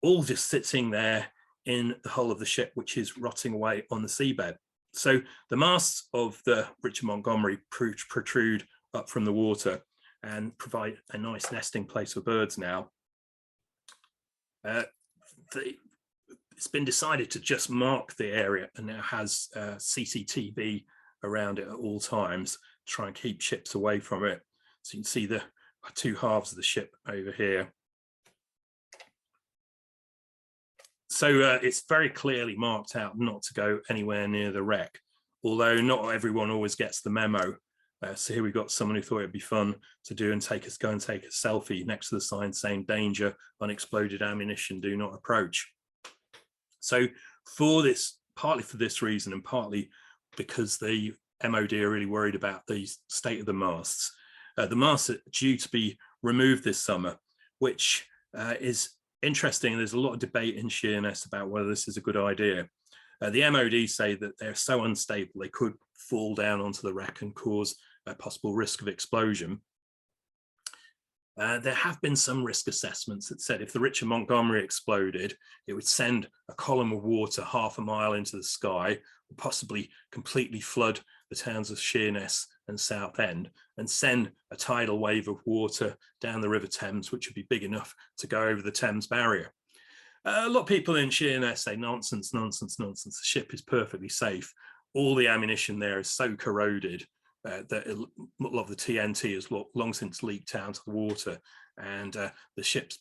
all just sitting there in the hull of the ship, which is rotting away on the seabed. So the masts of the Richard Montgomery protrude up from the water and provide a nice nesting place for birds now. It's been decided to just mark the area and now has CCTV around it at all times to try and keep ships away from it. So you can see the two halves of the ship over here. So it's very clearly marked out not to go anywhere near the wreck, although not everyone always gets the memo. So here we've got someone who thought it'd be fun to go and take a selfie next to the sign saying danger, unexploded ammunition, do not approach. So for this, partly for this reason and partly because the MOD are really worried about the state of the masts are due to be removed this summer, which is interesting. There's a lot of debate in Sheerness about whether this is a good idea. The MOD say that they're so unstable they could fall down onto the wreck and cause a possible risk of explosion. There have been some risk assessments that said if the Richard Montgomery exploded, it would send a column of water 1/2 mile into the sky, possibly completely flood the towns of Sheerness and Southend, and send a tidal wave of water down the River Thames, which would be big enough to go over the Thames barrier. A lot of people in Sheerness say nonsense, nonsense, nonsense. The ship is perfectly safe. All the ammunition there is so corroded that a lot of the TNT has long since leaked out to the water, and the ship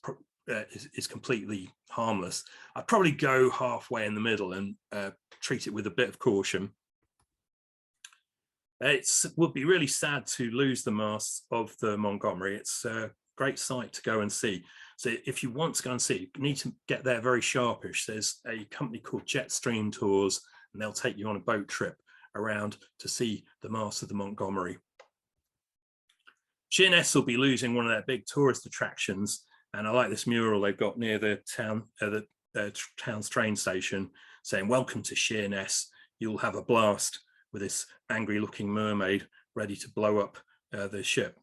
is completely harmless. I'd probably go halfway in the middle and treat it with a bit of caution. It would be really sad to lose the masts of the Montgomery. It's a great sight to go and see. So if you want to go and see, you need to get there very sharpish. There's a company called Jetstream Tours, and they'll take you on a boat trip around to see the mast of the Montgomery. Sheerness will be losing one of their big tourist attractions, and I like this mural they've got near the town's train station saying, "Welcome to Sheerness. You'll have a blast," with this angry-looking mermaid ready to blow up the ship.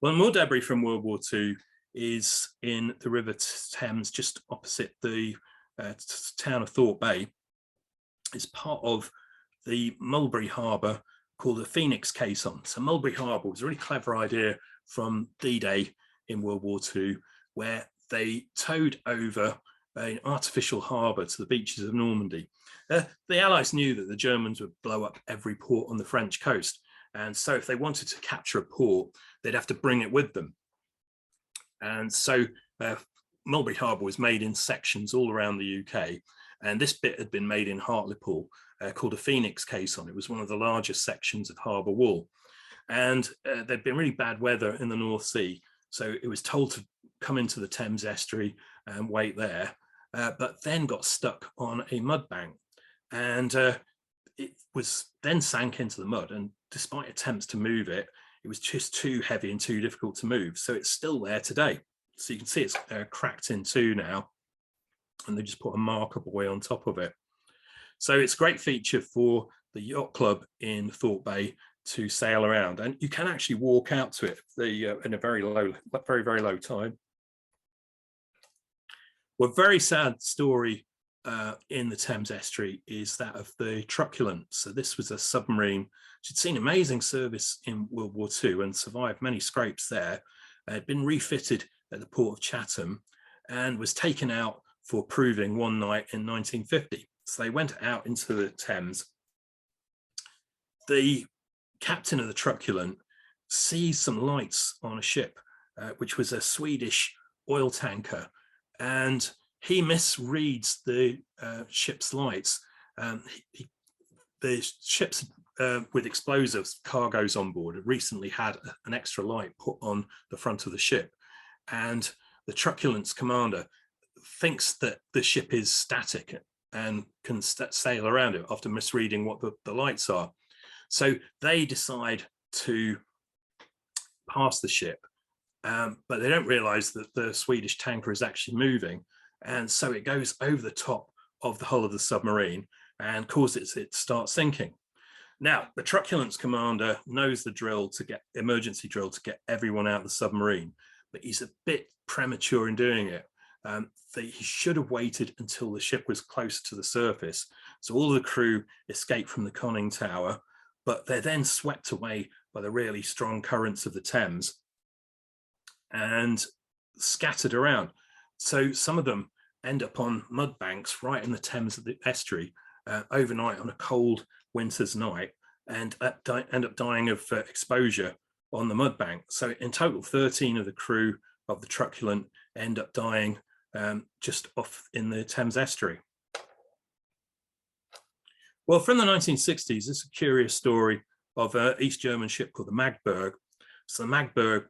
Well, more debris from World War II is in the River Thames, just opposite the town of Thorpe Bay. It's part of the Mulberry Harbour called the Phoenix Caisson. So Mulberry Harbour was a really clever idea from D-Day in World War II, where they towed over an artificial harbour to the beaches of Normandy. The Allies knew that the Germans would blow up every port on the French coast. And so if they wanted to capture a port, they'd have to bring it with them. And so Mulberry Harbour was made in sections all around the UK. And this bit had been made in Hartlepool called a Phoenix Caisson. It was one of the largest sections of harbour wall. And there'd been really bad weather in the North Sea. So it was told to come into the Thames Estuary and wait there, but then got stuck on a mud bank. And it was then sank into the mud. And despite attempts to move it, it was just too heavy and too difficult to move. So it's still there today. So you can see it's cracked in two now. And they just put a marker buoy on top of it. So it's a great feature for the yacht club in Thorpe Bay to sail around, and you can actually walk out to it in a very low tide. Well, a very sad story in the Thames Estuary is that of the Truculent. So this was a submarine which had seen amazing service in World War II and survived many scrapes there. It had been refitted at the port of Chatham and was taken out for proving one night in 1950. So they went out into the Thames. The captain of the Truculent sees some lights on a ship, which was a Swedish oil tanker, and he misreads the ship's lights. The ships with explosives, cargoes on board, had recently had an extra light put on the front of the ship, and the Truculent's commander thinks that the ship is static and can sail around it after misreading what the lights are. So they decide to pass the ship, but they don't realize that the Swedish tanker is actually moving. And so it goes over the top of the hull of the submarine and causes it to start sinking. Now, the Truculent's commander knows the drill to get emergency drill to get everyone out of the submarine, but he's a bit premature in doing it. He should have waited until the ship was close to the surface. So all of the crew escape from the conning tower, but they're then swept away by the really strong currents of the Thames and scattered around. So some of them end up on mud banks right in the Thames Estuary overnight on a cold winter's night, and end up dying of exposure on the mud bank. So in total, 13 of the crew of the Truculent end up dying just off in the Thames Estuary. Well, from the 1960s, there's a curious story of an East German ship called the Magdeburg. So the Magdeburg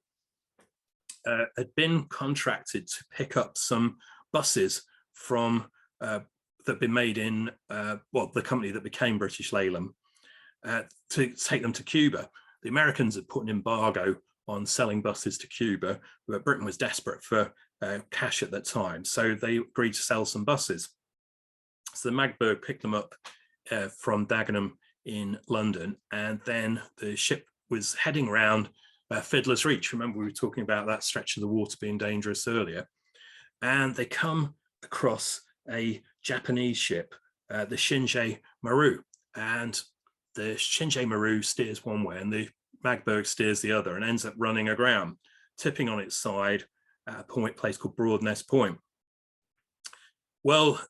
had been contracted to pick up some buses from that had been made in the company that became British Leyland to take them to Cuba. The Americans had put an embargo on selling buses to Cuba, but Britain was desperate for cash at that time, so they agreed to sell some buses. So the Magdeburg picked them up from Dagenham in London, and then the ship was heading around Fiddler's Reach. Remember, we were talking about that stretch of the water being dangerous earlier. And they come across a Japanese ship, the Shinji Maru, and the Shinji Maru steers one way and the Magdeburg steers the other and ends up running aground, tipping on its side at a place called Broadness Point. Well,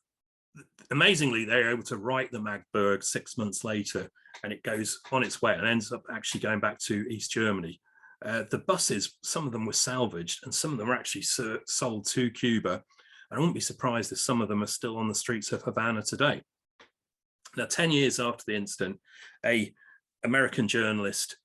amazingly, they're able to right the Magdeburg 6 months later, and it goes on its way and ends up actually going back to East Germany. The buses, some of them were salvaged and some of them were actually sold to Cuba. I wouldn't be surprised if some of them are still on the streets of Havana today. Now, 10 years after the incident, an American journalist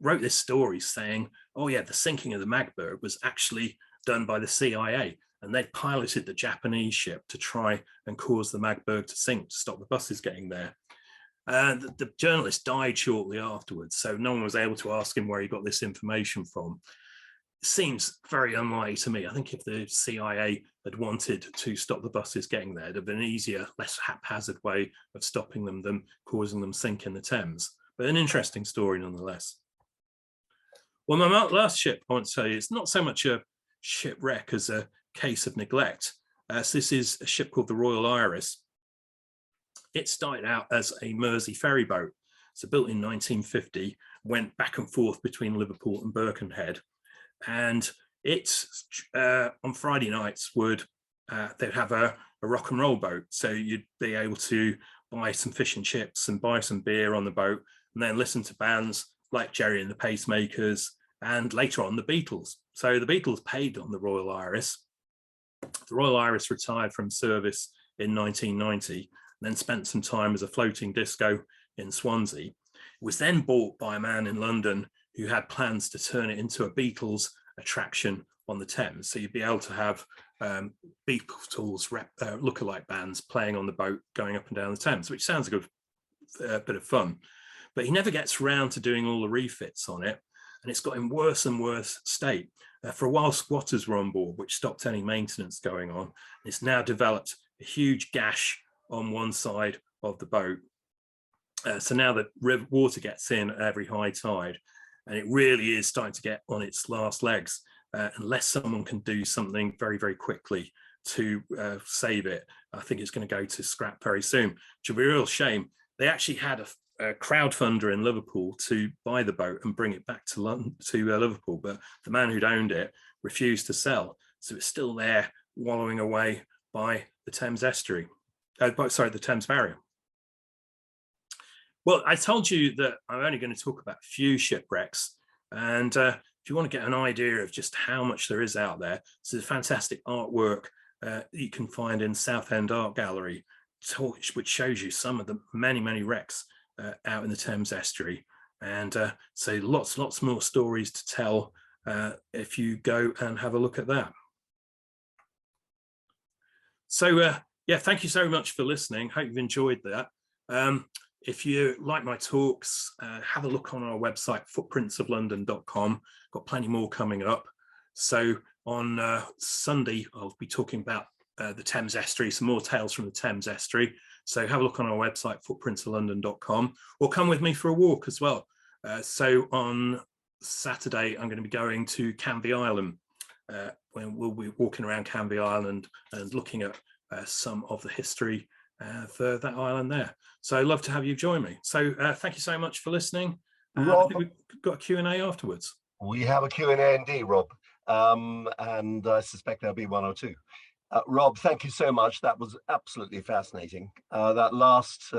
wrote this story saying, oh yeah, the sinking of the Magdeburg was actually done by the CIA, and they piloted the Japanese ship to try and cause the Magdeburg to sink to stop the buses getting there. The journalist died shortly afterwards, so no one was able to ask him where he got this information from. It seems very unlikely to me. I think if the CIA had wanted to stop the buses getting there, it'd have been an easier, less haphazard way of stopping them than causing them sink in the Thames. But an interesting story nonetheless. Well, my last ship I want to tell you, it's not so much a shipwreck as a case of neglect. So this is a ship called the Royal Iris. It started out as a Mersey ferry boat. So built in 1950, went back and forth between Liverpool and Birkenhead. And it's on Friday nights they'd have a rock and roll boat. So you'd be able to buy some fish and chips and buy some beer on the boat, and then listen to bands like Jerry and the Pacemakers, and later on the Beatles. So the Beatles paid on the Royal Iris. The Royal Iris retired from service in 1990, then spent some time as a floating disco in Swansea. It was then bought by a man in London who had plans to turn it into a Beatles attraction on the Thames. So you'd be able to have Beatles lookalike bands playing on the boat going up and down the Thames, which sounds like a bit of fun. But he never gets around to doing all the refits on it, and it's got in worse and worse state. For a while, squatters were on board, which stopped any maintenance going on. It's now developed a huge gash on one side of the boat. So now the water gets in at every high tide, and it really is starting to get on its last legs. Unless someone can do something very, very quickly to save it, I think it's going to go to scrap very soon, which will be a real shame. They actually had a crowdfunder in Liverpool to buy the boat and bring it back to London, to Liverpool, but the man who'd owned it refused to sell, so it's still there wallowing away by the Thames Estuary. The Thames Barrier. Well, I told you that I'm only going to talk about a few shipwrecks, and if you want to get an idea of just how much there is out there, this is a fantastic artwork you can find in Southend Art Gallery, which shows you some of the many wrecks out in the Thames Estuary, and so lots more stories to tell if you go and have a look at that. So yeah, thank you so much for listening. Hope you've enjoyed that. If you like my talks, have a look on our website, footprintsoflondon.com. Got plenty more coming up. So on Sunday, I'll be talking about the Thames Estuary, some more tales from the Thames Estuary. So have a look on our website, footprintsoflondon.com, or come with me for a walk as well. So on Saturday, I'm going to be going to Canvey Island, when we'll be walking around Canvey Island and looking at some of the history for that island there. So I'd love to have you join me. So thank you so much for listening. Rob, I think we've got a Q&A afterwards. We have a Q&A indeed, Rob, and I suspect there'll be one or two. Rob, thank you so much. That was absolutely fascinating. That last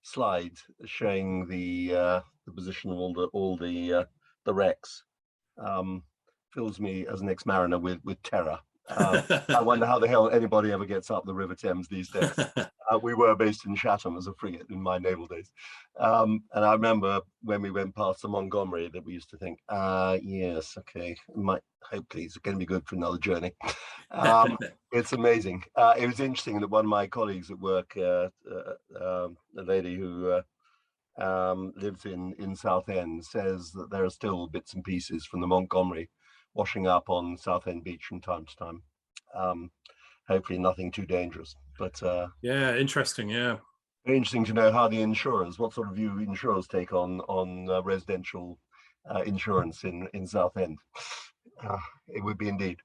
slide showing the position of all the wrecks fills me as an ex-mariner with terror. I wonder how the hell anybody ever gets up the River Thames these days. We were based in Chatham as a frigate in my naval days. And I remember when we went past the Montgomery that we used to think, yes, okay, hopefully it's going to be good for another journey. It's amazing. It was interesting that one of my colleagues at work, a lady who lives in Southend, says that there are still bits and pieces from the Montgomery washing up on Southend Beach from time to time. Hopefully nothing too dangerous, but yeah, interesting. Yeah, very interesting to know how the insurers, what sort of view insurers take on residential insurance in Southend. It would be indeed.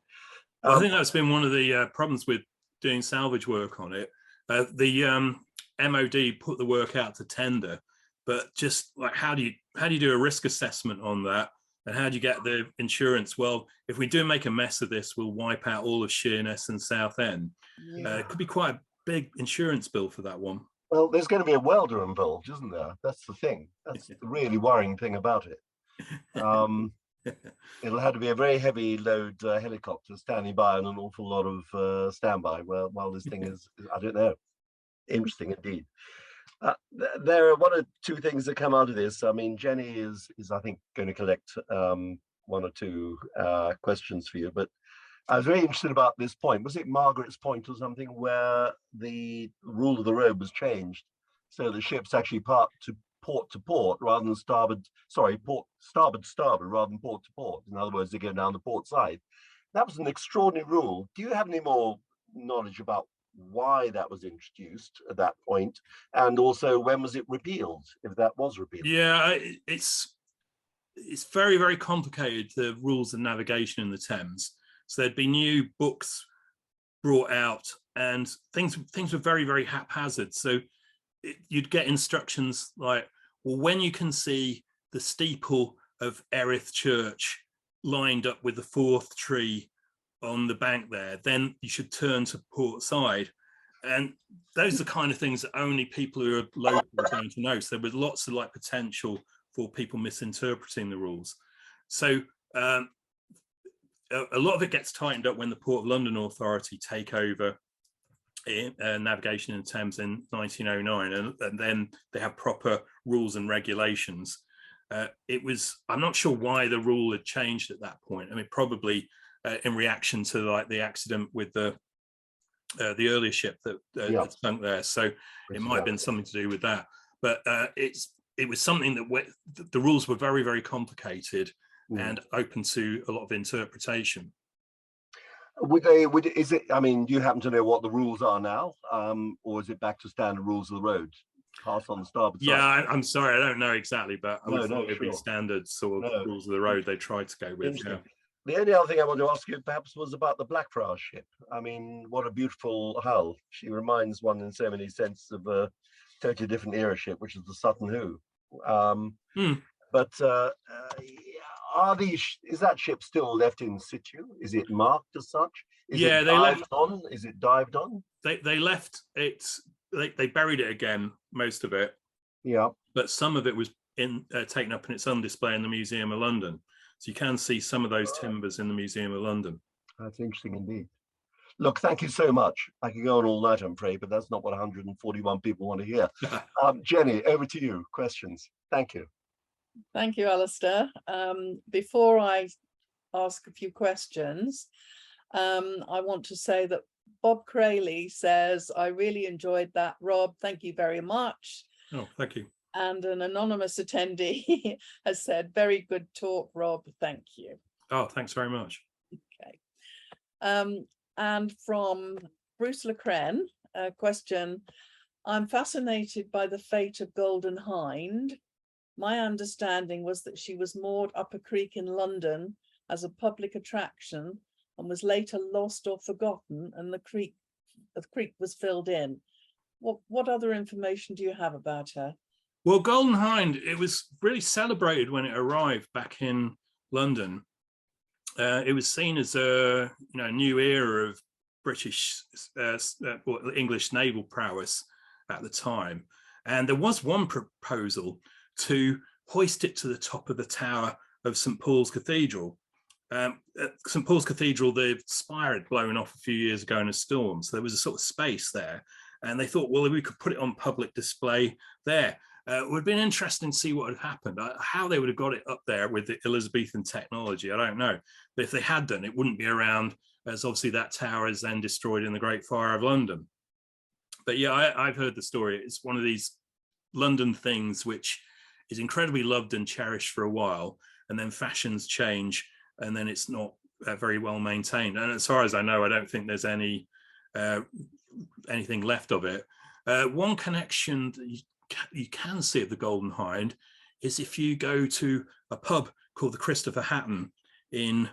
Well, I think that's been one of the problems with doing salvage work on it. The MOD put the work out to tender, but just like how do you do a risk assessment on that? And how do you get the insurance? Well, if we do make a mess of this, we'll wipe out all of Sheerness and Southend. Yeah. It could be quite a big insurance bill for that one. Well, there's going to be a welder involved, isn't there? That's the thing. That's the really worrying thing about it. It'll have to be a very heavy load helicopter standing by and an awful lot of standby while this thing is, I don't know, interesting indeed. There are one or two things that come out of this. I mean, Jenny is I think going to collect one or two questions for you, but I was very interested about this point. Was it Margaret's Point or something where the rule of the road was changed so the ships actually parked to port rather than starboard rather than port to port? In other words, they go down the port side. That was an extraordinary rule. Do you have any more knowledge about why that was introduced at that point, and also when was it repealed, if that was repealed? Yeah, it's very, very complicated, the rules of navigation in the Thames. So there'd be new books brought out, and things were very, very haphazard. So you'd get instructions like, well, when you can see the steeple of Erith Church lined up with the fourth tree on the bank there, then you should turn to port side. And those are the kind of things that only people who are local are going to know. So there was lots of potential for people misinterpreting the rules. So a lot of it gets tightened up when the Port of London Authority take over navigation in the Thames in 1909, and then they have proper rules and regulations. I'm not sure why the rule had changed at that point. I mean, probably in reaction to the accident with the earlier ship that sunk there, so it might have been something to do with that. But it was something that the rules were very, very complicated and open to a lot of interpretation. Is it? I mean, do you happen to know what the rules are now, or is it back to standard rules of the road Pass on the starboard Yeah, side. I'm sorry, I don't know exactly, but I would thought it'd be Sure. standard sort of No. rules of the road they tried to go with. Yeah. Interesting. The only other thing I want to ask you perhaps was about the Blackfriar ship. I mean, what a beautiful hull. She reminds one in so many senses of a totally different era ship, which is the Sutton Hoo. But is that ship still left in situ? Is it marked as such? Is Yeah, it they dived left. on? Is it dived on? They left it. They buried it again, most of it. Yeah. But some of it was taken up and it's on display in the Museum of London. So you can see some of those timbers in the Museum of London. That's interesting indeed. Look, thank you so much. I could go on all night, I'm afraid, but that's not what 141 people want to hear. Jenny, over to you. Questions. Thank you. Thank you, Alistair. Before I ask a few questions, I want to say that Bob Crayley says, I really enjoyed that, Rob. Thank you very much. Oh, thank you. And an anonymous attendee has said, very good talk, Rob. Thank you. Oh, thanks very much. Okay. And from Bruce Lecren, a question, I'm fascinated by the fate of Golden Hind. My understanding was that she was moored up a creek in London as a public attraction and was later lost or forgotten, and the creek was filled in. What other information do you have about her? Well, Golden Hind, it was really celebrated when it arrived back in London. It was seen as a new era of British English naval prowess at the time, and there was one proposal to hoist it to the top of the tower of St Paul's Cathedral. At St Paul's Cathedral, the spire had blown off a few years ago in a storm, so there was a sort of space there, and they thought, well, we could put it on public display there. It would have been interesting to see what had happened. How they would have got it up there with the Elizabethan technology, I don't know. But if they had done, it wouldn't be around, as obviously that tower is then destroyed in the Great Fire of London. But yeah, I've heard the story. It's one of these London things which is incredibly loved and cherished for a while, and then fashions change, and then it's not very well maintained. And as far as I know, I don't think there's anything left of it. One connection that you can see of the Golden Hind is if you go to a pub called the Christopher Hatton in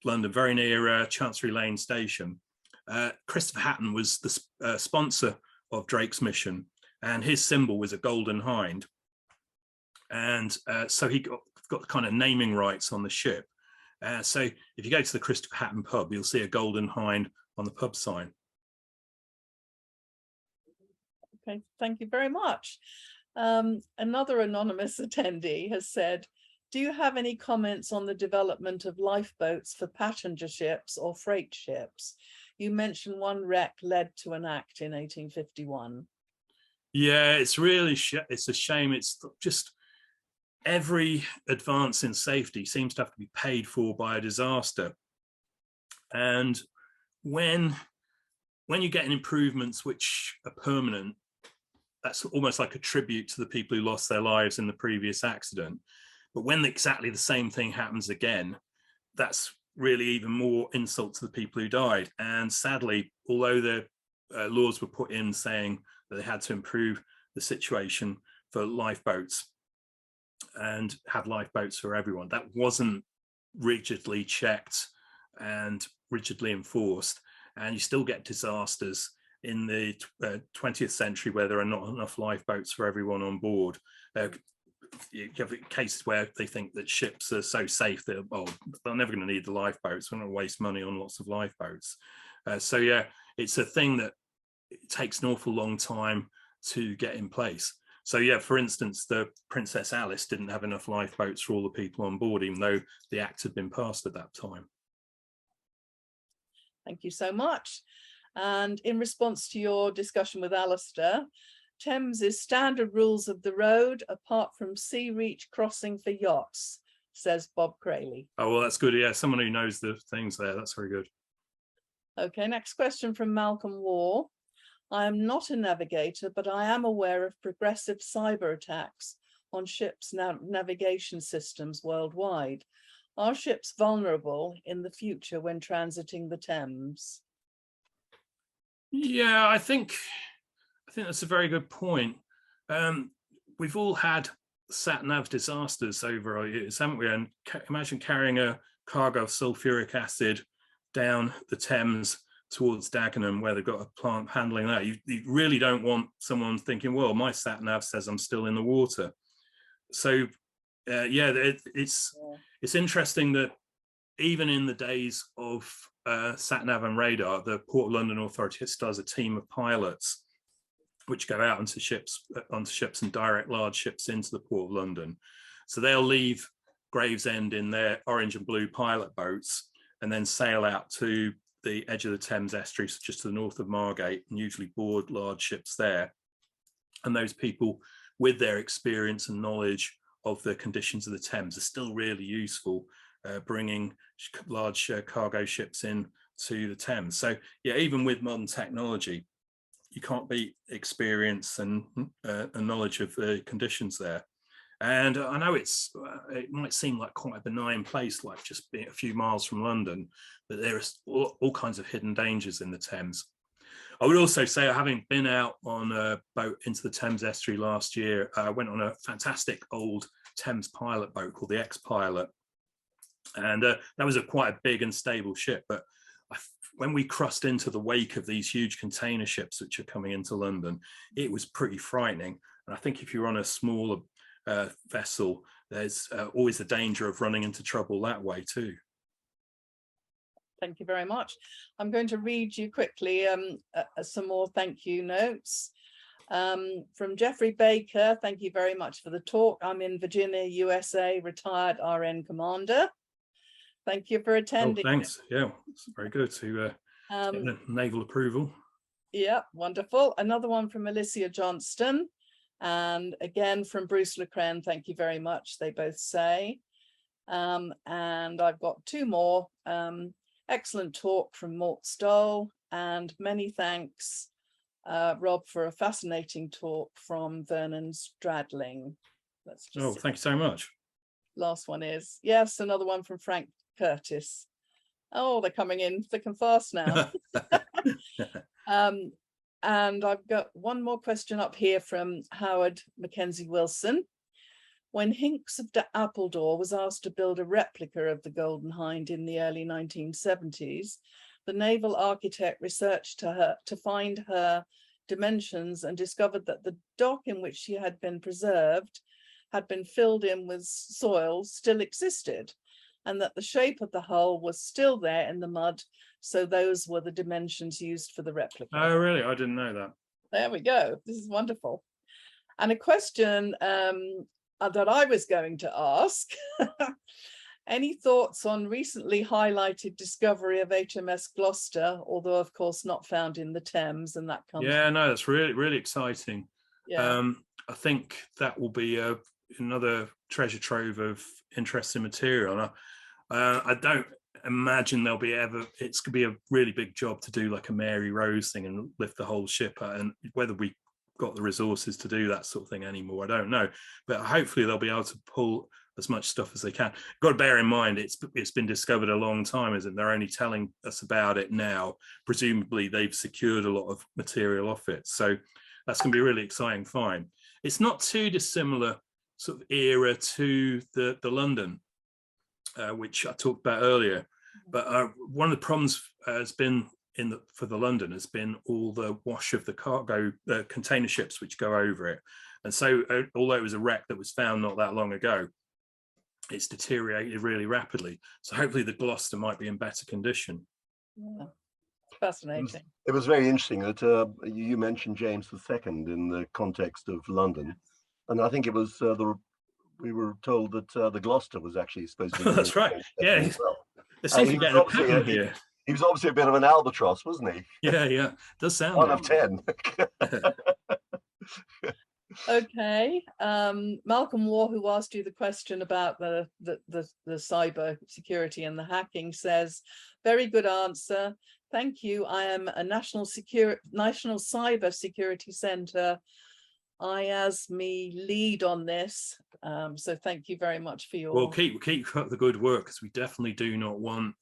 London, very near Chancery Lane Station. Christopher Hatton was the sponsor of Drake's mission, and his symbol was a golden hind. And so he got kind of naming rights on the ship. So if you go to the Christopher Hatton pub, you'll see a golden hind on the pub sign. Okay, thank you very much. Another anonymous attendee has said, do you have any comments on the development of lifeboats for passenger ships or freight ships? You mentioned one wreck led to an act in 1851. Yeah, it's really it's a shame. It's just every advance in safety seems to have to be paid for by a disaster. And when you're getting improvements which are permanent, that's almost like a tribute to the people who lost their lives in the previous accident. But when exactly the same thing happens again, that's really even more insult to the people who died. And sadly, although the laws were put in saying that they had to improve the situation for lifeboats and have lifeboats for everyone, that wasn't rigidly checked and rigidly enforced. And you still get disasters in the 20th century where there are not enough lifeboats for everyone on board. You have cases where they think that ships are so safe that, oh, they're never going to need the lifeboats. We're going to waste money on lots of lifeboats. So yeah, it's a thing that it takes an awful long time to get in place. So yeah, for instance, the Princess Alice didn't have enough lifeboats for all the people on board, even though the act had been passed at that time. Thank you so much. And in response to your discussion with Alistair, Thames' standard rules of the road, apart from sea reach crossing for yachts, says Bob Crayley. Oh, well, that's good. Yeah, someone who knows the things there. That's very good. Okay, next question from Malcolm Waugh. I am not a navigator, but I am aware of progressive cyber attacks on ships' navigation systems worldwide. Are ships vulnerable in the future when transiting the Thames? Yeah, I think that's a very good point. We've all had sat nav disasters over our years, haven't we? And imagine carrying a cargo of sulfuric acid down the Thames towards Dagenham, where they've got a plant handling that. You really don't want someone thinking, well, my sat nav says I'm still in the water. So yeah, it's interesting that even in the days of sat nav and radar, the Port of London Authority still has a team of pilots which go out onto ships and direct large ships into the Port of London. So they'll leave Gravesend in their orange and blue pilot boats and then sail out to the edge of the Thames Estuary, so just to the north of Margate, and usually board large ships there. And those people with their experience and knowledge of the conditions of the Thames are still really useful, bringing large cargo ships in to the Thames. So yeah, even with modern technology, you can't beat experience and knowledge of the conditions there. And I know it might seem like quite a benign place, like just being a few miles from London, but there are all kinds of hidden dangers in the Thames. I would also say, having been out on a boat into the Thames Estuary last year, I went on a fantastic old Thames pilot boat called the X-Pilot. And that was quite a big and stable ship. But when we crossed into the wake of these huge container ships which are coming into London, it was pretty frightening. And I think if you're on a smaller vessel, there's always the danger of running into trouble that way too. Thank you very much. I'm going to read you quickly some more thank you notes. From Jeffrey Baker, thank you very much for the talk. I'm in Virginia, USA, retired RN commander. Thank you for attending. Oh, thanks. Yeah, it's very good to get naval approval. Yeah, wonderful. Another one from Alicia Johnston. And again, from Bruce Lecren, thank you very much, they both say. And I've got two more. Excellent talk from Mort Stoll, and many thanks, Rob, for a fascinating talk from Vernon Stradling. Let's just thank you so much. Last one is, yes, another one from Frank Curtis. Oh, they're coming in thick and fast now. And I've got one more question up here from Howard Mackenzie Wilson. When Hinks of Appledore was asked to build a replica of the Golden Hind in the early 1970s, the naval architect researched her to find her dimensions and discovered that the dock in which she had been preserved had been filled in with soil still existed, and that the shape of the hull was still there in the mud. So those were the dimensions used for the replica. Oh, really? I didn't know that. There we go. This is wonderful. And a question that I was going to ask. Any thoughts on recently highlighted discovery of HMS Gloucester, although of course not found in the Thames, and that comes. Yeah, no, that's really, really exciting. Yeah. I think that will be another treasure trove of interesting material. I don't imagine there'll be it's going to be a really big job to do like a Mary Rose thing and lift the whole ship out, and whether we got the resources to do that sort of thing anymore, I don't know, but hopefully they'll be able to pull as much stuff as they can. Got to bear in mind it's been discovered a long time, isn't it? They're only telling us about it now. Presumably they've secured a lot of material off it, so that's going to be a really exciting find. It's not too dissimilar sort of era to the London, which I talked about earlier, but one of the problems has been for the London has been all the wash of the cargo container ships which go over it, and so although it was a wreck that was found not that long ago, it's deteriorated really rapidly. So hopefully the Gloucester might be in better condition. Yeah. Fascinating. It was very interesting that you mentioned James II in the context of London, and I think it was we were told that the Gloucester was actually supposed to be. That's right. Yeah, well. They seem to get a pattern here. He was obviously a bit of an albatross, wasn't he? Yeah, yeah. Does sound one of 10. Okay. Malcolm Waugh, who asked you the question about the cyber security and the hacking, says, very good answer. Thank you. I am a National Cyber Security Centre IASME lead on this. So thank you very much for your. Well, keep up the good work, because we definitely do not want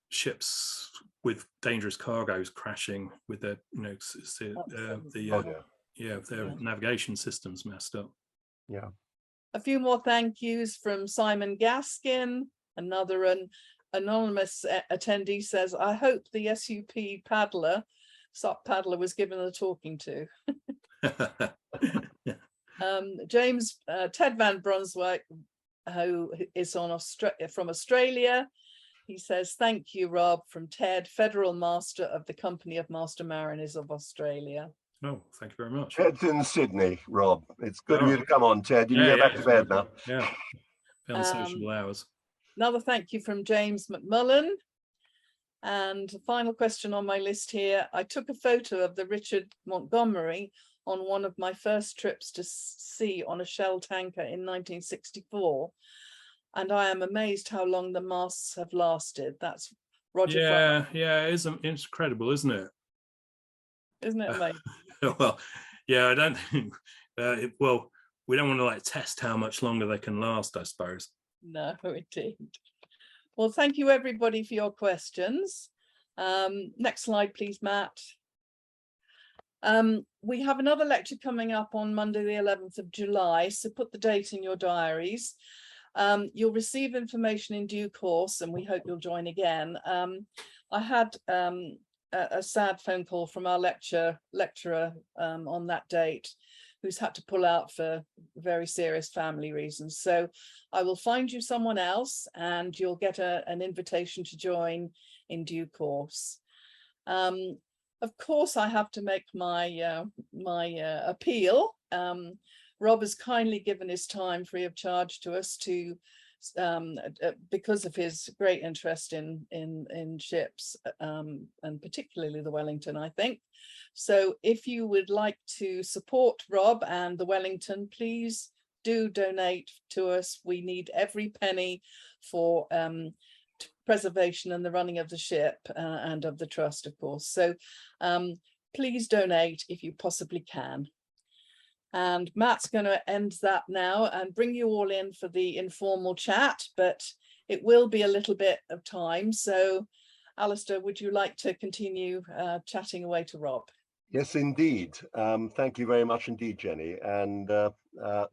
ships with dangerous cargoes crashing with their, Yeah, if their navigation system's messed up. Yeah. A few more thank yous from Simon Gaskin. Another anonymous attendee says, I hope the SUP paddler, SUP paddler, was given a talking to. James Ted Van Brunswick, who is from Australia, he says, thank you, Rob, from Ted, Federal Master of the Company of Master Mariners of Australia. Oh, thank you very much. Ted's in Sydney, Rob. It's good of you to come on, Ted. You can go back to bed now. Yeah, on sociable hours. Another thank you from James McMullen. And final question on my list here. I took a photo of the Richard Montgomery on one of my first trips to sea on a Shell tanker in 1964. And I am amazed how long the masts have lasted. That's Roger. Yeah, it's incredible, isn't it? Isn't it amazing? Well, yeah, I don't think, well, we don't want to like test how much longer they can last, I suppose. No, indeed. Well, thank you everybody for your questions. Next slide, please, Matt. We have another lecture coming up on Monday, the 11th of July, so put the date in your diaries. You'll receive information in due course, and we hope you'll join again. I had a sad phone call from our lecturer on that date, who's had to pull out for very serious family reasons. So I will find you someone else, and you'll get an invitation to join in due course. Of course, I have to make my appeal. Rob has kindly given his time free of charge to us because of his great interest in ships, and particularly the Wellington, I think. So if you would like to support Rob and the Wellington, please do donate to us. We need every penny for preservation and the running of the ship and of the trust, of course. So please donate if you possibly can. And Matt's going to end that now and bring you all in for the informal chat, but it will be a little bit of time. So Alistair, would you like to continue chatting away to Rob? Yes, indeed. Thank you very much indeed, Jenny. And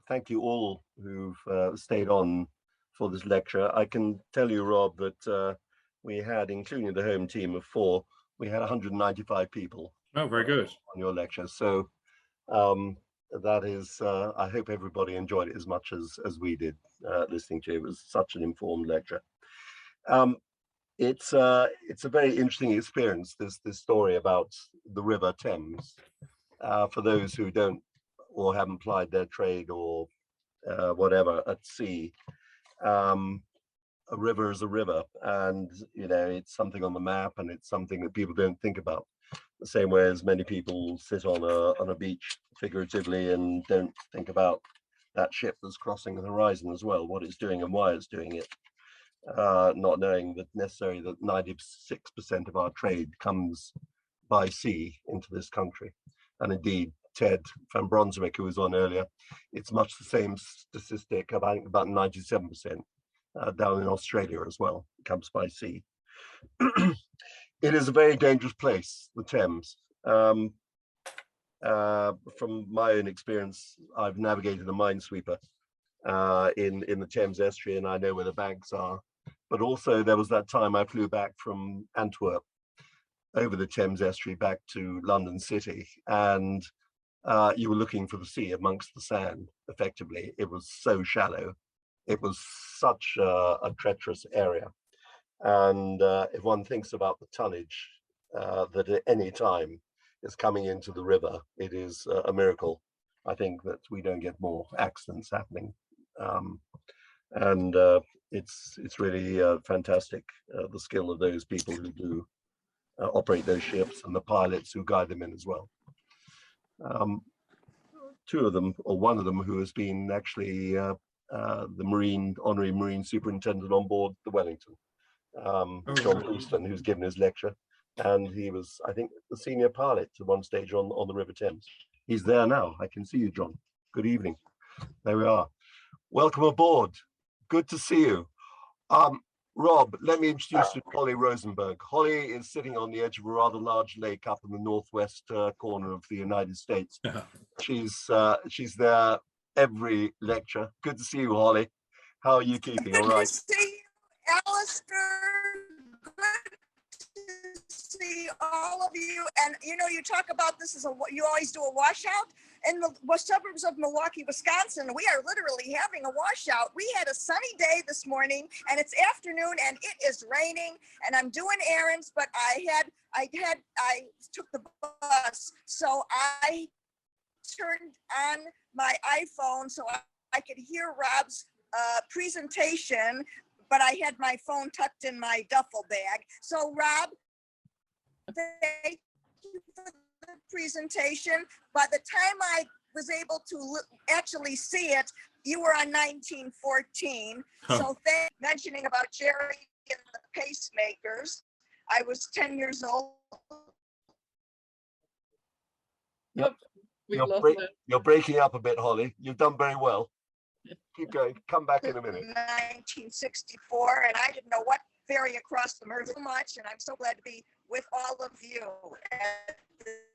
thank you all who've stayed on for this lecture. I can tell you, Rob, that we had, including the home team of 4, we had 195 people. Oh, very good. On your lecture. So that is, I hope everybody enjoyed it as much as we did listening to it. It was such an informed lecture. It's a very interesting experience, this story about the River Thames. For those who don't or haven't plied their trade or whatever at sea, a river is a river, and you know, it's something on the map, and it's something that people don't think about. The same way as many people sit on a beach figuratively and don't think about that ship that's crossing the horizon as well, what it's doing and why it's doing it. Not knowing that necessarily that 96% of our trade comes by sea into this country. And indeed, Ted Van Brunswick, who was on earlier, it's much the same statistic, I think about 97% down in Australia as well, it comes by sea. It is a very dangerous place, the Thames. From my own experience, I've navigated a minesweeper in the Thames Estuary, and I know where the banks are. But also there was that time I flew back from Antwerp over the Thames Estuary back to London City, and you were looking for the sea amongst the sand, effectively. It was so shallow. It was such a treacherous area. And if one thinks about the tonnage that at any time is coming into the river, it is a miracle. I think that we don't get more accidents happening. It's really fantastic, the skill of those people who do operate those ships, and the pilots who guide them in as well. 2 of them, or one of them, who has been actually the honorary Marine Superintendent on board the Wellington, John Houston, who's given his lecture, and he was, I think, the senior pilot at one stage on the River Thames. He's there now. I can see you, John. Good evening. There we are. Welcome aboard. Good to see you. Rob, let me introduce you to Holly Rosenberg. Holly is sitting on the edge of a rather large lake up in the northwest corner of the United States. Yeah. She's there every lecture. Good to see you, Holly. How are you keeping? All right. Good to see you, Alistair. Good to see all of you. And you know, you talk about this as you always do a washout. In the suburbs of Milwaukee, Wisconsin, we are literally having a washout. We had a sunny day this morning, and it's afternoon, and it is raining. And I'm doing errands, but I took the bus, so I turned on my iPhone so I could hear Rob's presentation, but I had my phone tucked in my duffel bag. So Rob, thank you for the presentation. By the time I was able to actually see it, you were on 1914. Huh. So mentioning about Jerry and the pacemakers, I was 10 years old. Yep. You're breaking up a bit, Holly. You've done very well. Keep going. Come back in a minute. 1964, and I didn't know what ferry across the Mersey so much, and I'm so glad to be with all of you at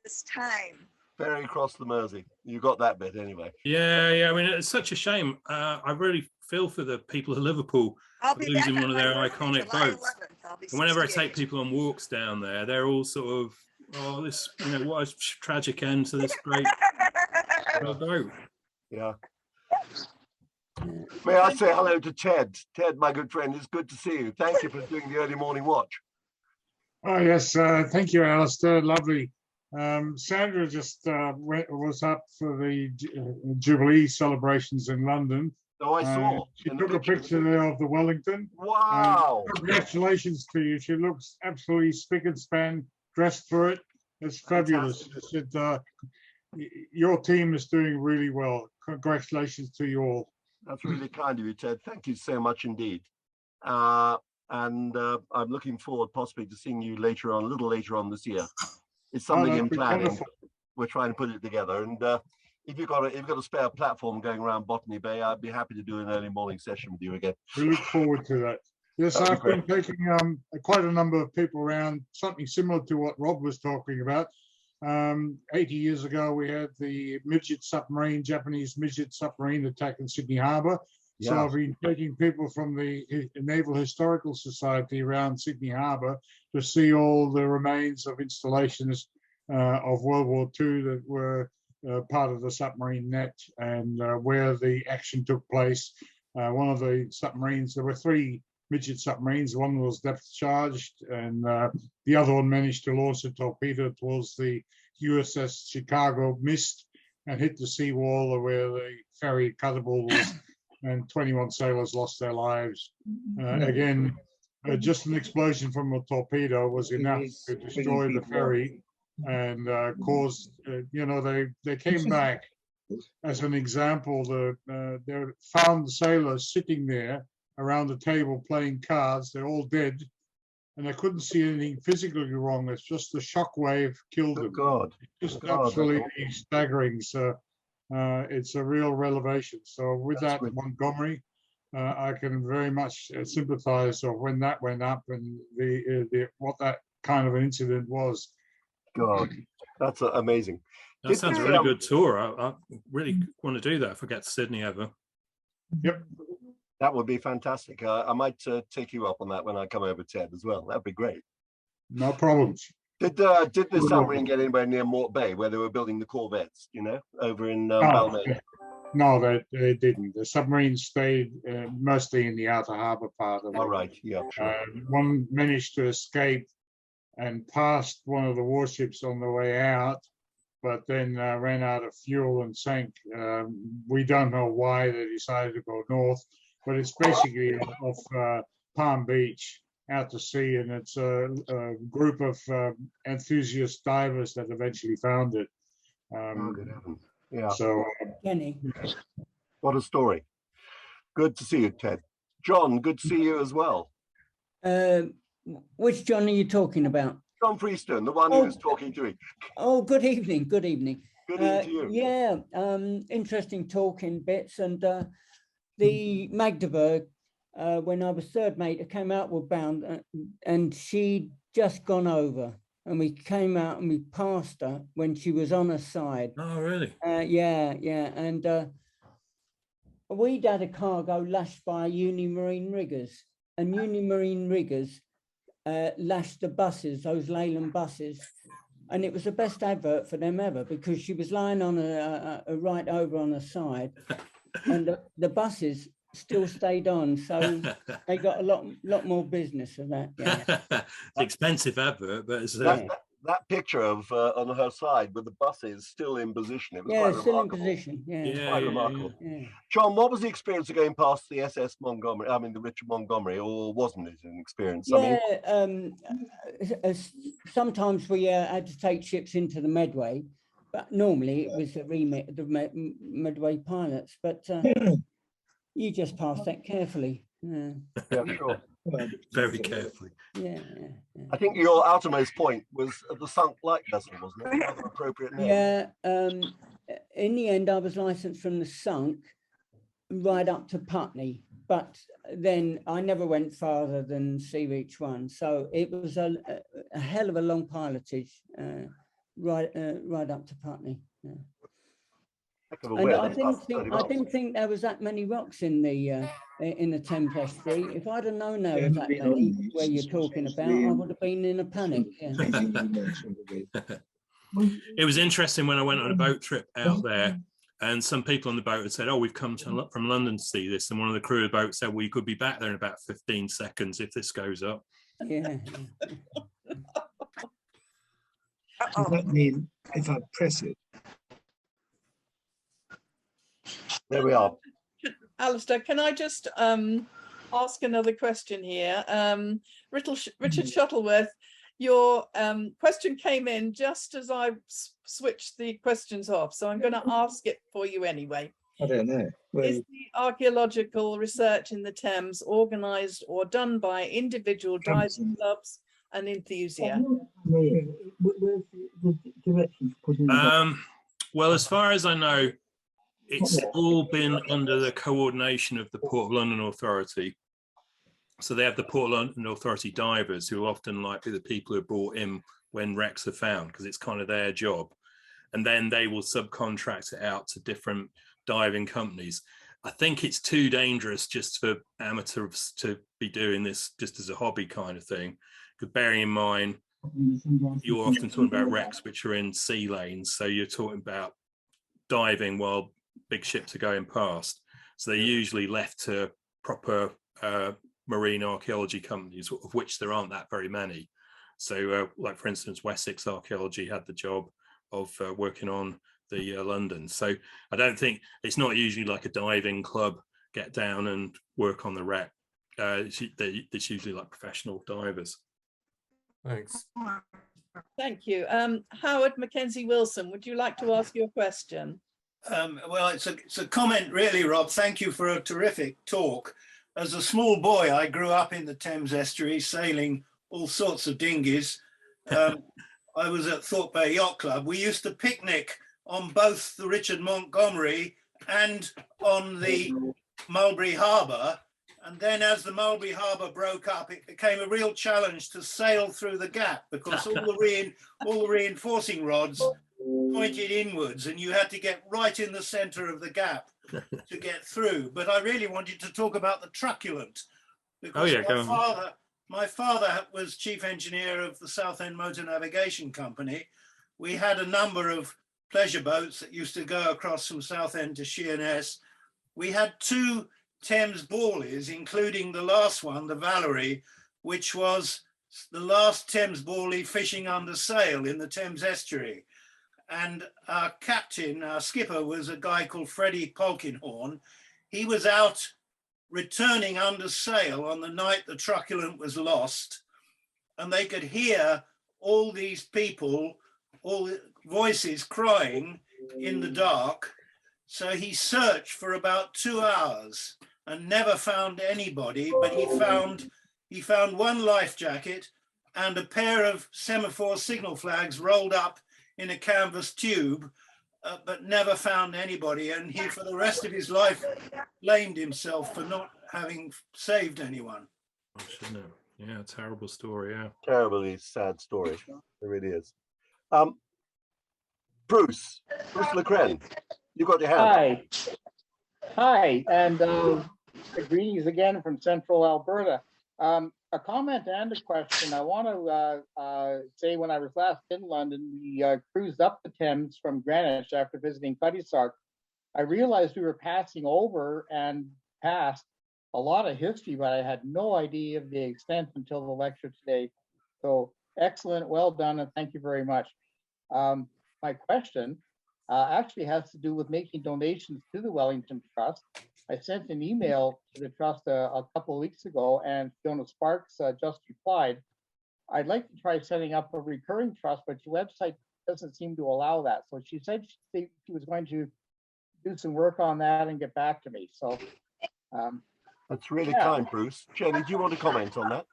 this time. Ferry across the Mersey. You got that bit anyway. Yeah. I mean, it's such a shame. I really feel for the people of Liverpool losing one of their iconic boats. And whenever I take people on walks down there, they're all sort of, oh, this, what a tragic end to this great boat. Yeah. May I say hello to Ted? Ted, my good friend, it's good to see you. Thank you for doing the early morning watch. Oh, yes. Thank you, Alistair. Lovely. Sandra just was up for the Jubilee celebrations in London. Oh, I saw. She took a picture there of the Wellington. Wow. Congratulations to you. She looks absolutely spick and span, dressed for it. It's fabulous. She said, your team is doing really well. Congratulations to you all. That's really kind of you, Ted. Thank you so much indeed. And I'm looking forward possibly to seeing you later on, a little later on this year. It's something in planning. Wonderful. We're trying to put it together. And if you've got a spare platform going around Botany Bay, I'd be happy to do an early morning session with you again. We look forward to that. Yes, I've been taking quite a number of people around, something similar to what Rob was talking about. 80 years ago, we had the Japanese midget submarine attack in Sydney Harbour. Yeah. So I've been taking people from the Naval Historical Society around Sydney Harbour to see all the remains of installations of World War II that were part of the submarine net and where the action took place. One of the submarines, there were 3 midget submarines. One was depth charged, and the other one managed to launch a torpedo towards the USS Chicago, missed and hit the seawall where the ferry Cathedral was, and 21 sailors lost their lives. Again, just an explosion from a torpedo was enough to destroy the ferry and caused, they came back as an example. They found sailors sitting there around the table playing cards. They're all dead, and I couldn't see anything physically wrong. It's just the shock wave killed them. God. Just absolutely staggering. So it's a real revelation. So with that, Montgomery, I can very much sympathize of when that went up and what that kind of an incident was. God, that's amazing. That sounds a really good tour. I really want to do that if I get to Sydney ever. Yep. That would be fantastic. I might take you up on that when I come over, Ted, as well. That'd be great. No problems. Did the submarine get anywhere near Mort Bay where they were building the corvettes, over in Balmain? No, they didn't. The submarine stayed mostly in the outer harbour part of it. All right, yeah, sure. One managed to escape and passed one of the warships on the way out, but then ran out of fuel and sank. We don't know why they decided to go north, but it's basically off Palm Beach, out to sea, and it's a group of enthusiast divers that eventually found it. Good heavens. Yeah. So, Kenny. What a story. Good to see you, Ted. John, good to see you as well. Which John are you talking about? John Freestone, the one who was talking to me. Oh, good evening. Good evening. Good evening to you. Yeah, interesting talking bits. And the Magdeburg, when I was third mate, I came outward bound and she'd just gone over. And we came out and we passed her when she was on her side. Oh, really? Yeah. And we'd had a cargo lashed by Unimarine riggers, and Unimarine riggers lashed the buses, those Leyland buses. And it was the best advert for them ever, because she was lying on a right over on her side, and the buses still stayed on, so they got a lot more business of that. Yeah. It's an expensive advert, but it's that picture of on her side with the buses still in position. It was Yeah, quite still in remarkable. position. Yeah. Quite remarkable. Yeah. John, what was the experience of going past the SS Montgomery? I mean, the Richard Montgomery, or wasn't it an experience? Yeah, sometimes we had to take ships into the Medway, but normally it was the Medway pilots. But you just pass that carefully. Yeah, sure. very carefully. Yeah. I think your outermost point was the sunk light vessel, wasn't it? Rather appropriate name. Yeah. In the end, I was licensed from the sunk right up to Putney, but then I never went farther than Sea Reach 1. So it was a hell of a long pilotage, right up to Putney. Yeah. And I didn't think there was that many rocks in the Thames Estuary. If I'd have known there was that many where you're talking about, I would have been in a panic. Yeah. It was interesting when I went on a boat trip out there, and some people on the boat had said, "Oh, we've come from London to see this," and one of the crew of the boat said, "We could be back there in about 15 seconds if this goes up." Yeah. Does that mean if I press it? There we are. Alistair, can I just ask another question here? Richard Shuttleworth, your question came in just as I switched the questions off, so I'm going to ask it for you anyway. I don't know. Is the archaeological research in the Thames organised or done by individual diving clubs and enthusiasts? Where's the directions put in? Well, as far as I know, it's all been under the coordination of the Port of London Authority. So they have the Port of London Authority divers, who often like be the people who are brought in when wrecks are found, because it's kind of their job. And then they will subcontract it out to different diving companies. I think it's too dangerous just for amateurs to be doing this just as a hobby kind of thing. Because bearing in mind, you're often talking about wrecks which are in sea lanes. So you're talking about diving while big ships are going past, so they're usually left to proper marine archaeology companies, of which there aren't that very many. So like for instance, Wessex Archaeology had the job of working on the London. So I don't think it's not usually like a diving club get down and work on the wreck. It's usually like professional divers. Thanks. Thank you. Howard Mackenzie Wilson, would you like to ask your question? Well, it's a comment really, Rob. Thank you for a terrific talk. As a small boy, I grew up in the Thames Estuary, sailing all sorts of dinghies. I was at Thorpe Bay Yacht Club. We used to picnic on both the Richard Montgomery and on the Mulberry Harbour. And then as the Mulberry Harbour broke up, it became a real challenge to sail through the gap, because all the reinforcing rods pointed inwards, and you had to get right in the center of the gap to get through. But I really wanted to talk about the Truculent, because my father was chief engineer of the Southend Motor Navigation Company. We had a number of pleasure boats that used to go across from Southend to Sheerness. We had 2 Thames Ballies, including the last one, the Valerie, which was the last Thames Ballie fishing under sail in the Thames Estuary. And our captain, our skipper, was a guy called Freddie Polkinghorne. He was out returning under sail on the night the Truculent was lost, and they could hear all these people, all the voices crying in the dark. So he searched for about 2 hours and never found anybody, but he found one life jacket and a pair of semaphore signal flags rolled up in a canvas tube, but never found anybody. And he, for the rest of his life, blamed himself for not having saved anyone. Oh, shouldn't it? Yeah, terrible story. Yeah. Terribly sad story. It really is. Bruce Lecren, you got your hand up. Hi. Hi, and greetings again from central Alberta. A comment and a question. I want to say when I was last in London, we cruised up the Thames from Greenwich after visiting Cuddy-Sark. I realized we were passing over and past a lot of history, but I had no idea of the extent until the lecture today. So excellent, well done, and thank you very much. My question actually has to do with making donations to the Wellington Trust. I sent an email to the trust a couple of weeks ago, and Fiona Sparks just replied. I'd like to try setting up a recurring trust, but your website doesn't seem to allow that. So she said she was going to do some work on that and get back to me. So that's really yeah. kind, Bruce. Jenny, do you want to comment on that?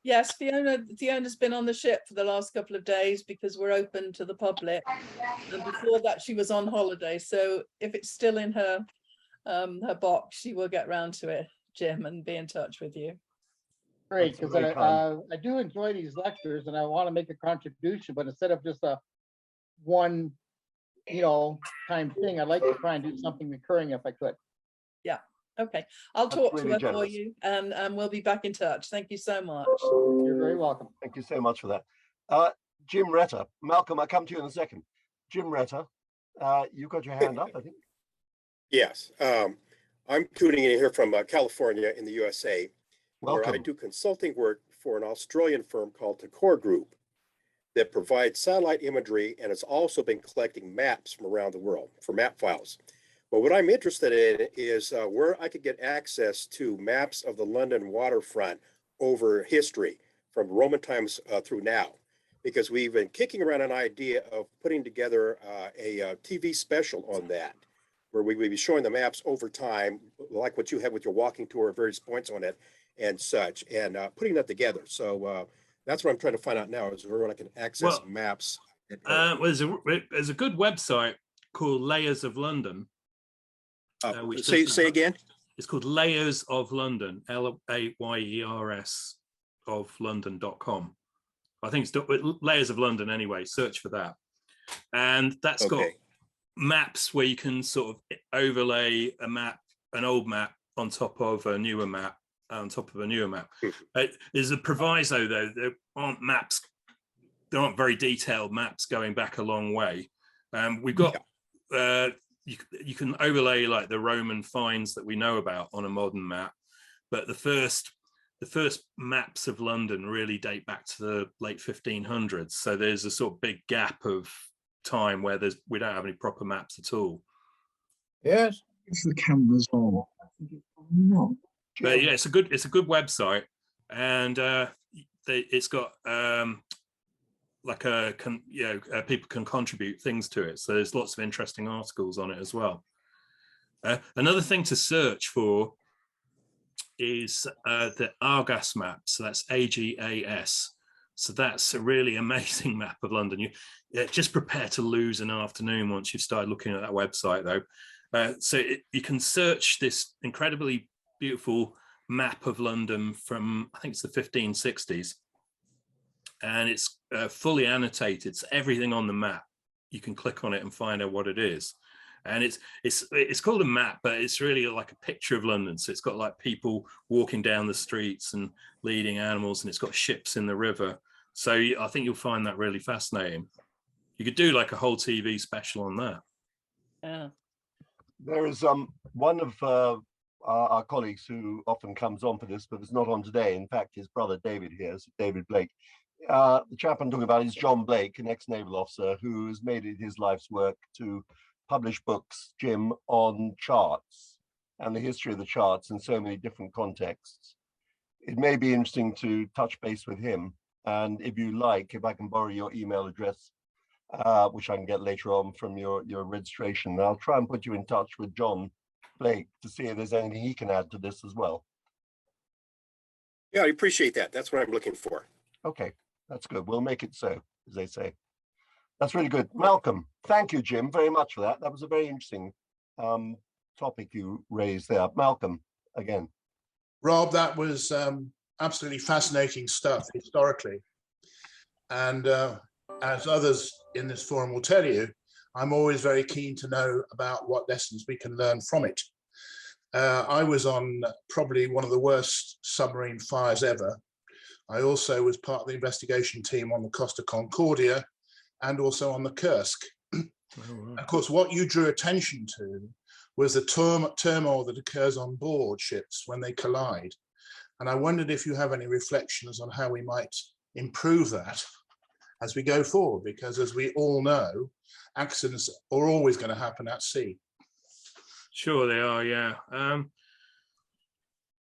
Yes, Fiona's been on the ship for the last couple of days because we're open to the public. And before that, she was on holiday. So if it's still in her box, she will get round to it, Jim, and be in touch with you. Great, because I do enjoy these lectures and I want to make a contribution, but instead of just a one, time thing, I'd like to try and do something recurring if I could. Yeah. Okay, I'll talk to her for you, and we'll be back in touch. Thank you so much. You're very welcome. Thank you so much for that. Jim Retter, Malcolm, I'll come to you in a second. Jim Retter, you've got your hand up, I think. Yes, I'm tuning in here from California in the USA, Welcome. where I do consulting work for an Australian firm called Core Group that provides satellite imagery and has also been collecting maps from around the world for map files. But what I'm interested in is where I could get access to maps of the London waterfront over history from Roman times through now, because we've been kicking around an idea of putting together a TV special on that, where we would be showing the maps over time, like what you have with your walking tour at various points on it and such, and putting that together. So that's what I'm trying to find out now, is where I can access maps. There's a good website called Layers of London. Say again. It's called Layers of London, LAYERS of London.com. I think it's Layers of London anyway. Search for that, and that's got maps where you can sort of overlay a map, an old map, on top of a newer map, There's a proviso though. There aren't maps. There aren't very detailed maps going back a long way. We've got. You can overlay like the Roman finds that we know about on a modern map, but the first maps of London really date back to the late 1500s. So there's a sort of big gap of time where we don't have any proper maps at all. Yes, it's the cameras on. Not. But yeah, it's a good website, and it's got people can contribute things to it. So there's lots of interesting articles on it as well. Another thing to search for is the Argas map. So that's AGAS. So that's a really amazing map of London. You just prepare to lose an afternoon once you've started looking at that website though. You can search this incredibly beautiful map of London from, I think it's the 1560s. And it's fully annotated. So everything on the map, you can click on it and find out what it is. And it's called a map, but it's really like a picture of London. So it's got like people walking down the streets and leading animals, and it's got ships in the river. So I think you'll find that really fascinating. You could do like a whole TV special on that. Yeah. There is one of our colleagues who often comes on for this, but is not on today. In fact, his brother David here, David Blake. The chap I'm talking about is John Blake, an ex-naval officer who has made it his life's work to publish books, Jim, on charts and the history of the charts in so many different contexts. It may be interesting to touch base with him. And if you like, if I can borrow your email address, which I can get later on from your registration, I'll try and put you in touch with John Blake to see if there's anything he can add to this as well. Yeah, I appreciate that. That's what I'm looking for. Okay. That's good. We'll make it so, as they say. That's really good. Malcolm, thank you, Jim, very much for that. That was a very interesting topic you raised there. Malcolm, again. Rob, that was absolutely fascinating stuff historically. And as others in this forum will tell you, I'm always very keen to know about what lessons we can learn from it. I was on probably one of the worst submarine fires ever. I also was part of the investigation team on the Costa Concordia and also on the Kursk. Oh, wow. Of course, what you drew attention to was the turmoil that occurs on board ships when they collide. And I wondered if you have any reflections on how we might improve that as we go forward, because as we all know, accidents are always going to happen at sea. Sure they are, yeah.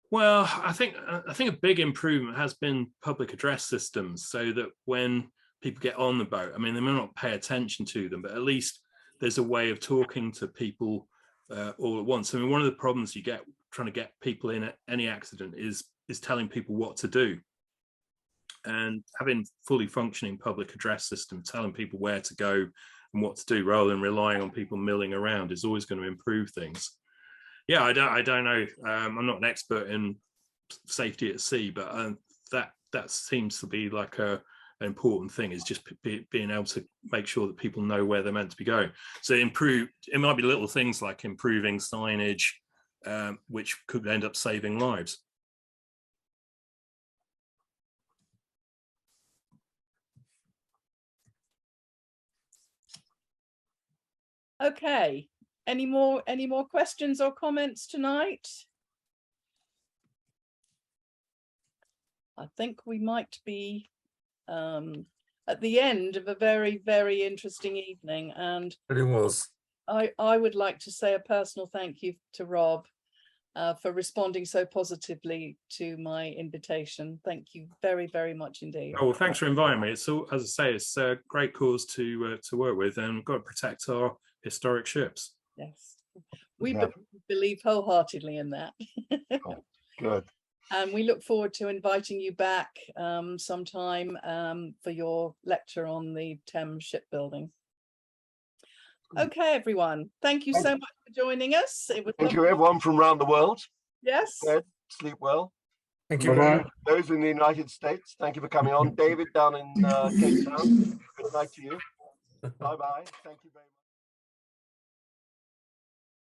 Well, I think a big improvement has been public address systems, so that when people get on the boat, I mean, they may not pay attention to them, but at least there's a way of talking to people all at once. I mean, one of the problems you get trying to get people in any accident is telling people what to do. And having fully functioning public address system, telling people where to go and what to do, rather than relying on people milling around, is always going to improve things. Yeah, I don't know. I'm not an expert in safety at sea, but that seems to be like an important thing, is just being able to make sure that people know where they're meant to be going. So it might be little things like improving signage, which could end up saving lives. Okay, any more questions or comments tonight? I think we might be at the end of a very, very interesting evening, and It was. I would like to say a personal thank you to Rob for responding so positively to my invitation. Thank you very, very much indeed. Oh, well, thanks for inviting me. It's all, as I say, it's a great cause to work with, and we've got to protect our historic ships. Yes, we believe wholeheartedly in that. Oh, good. And we look forward to inviting you back sometime for your lecture on the Thames shipbuilding. Okay, everyone. Thank you so much for joining us. It was Thank you, everyone from around the world. Yes. Sleep well. Thank you very much. Those in the United States, thank you for coming on. David down in Cape Town, good night to you. Bye-bye. Thank you very much.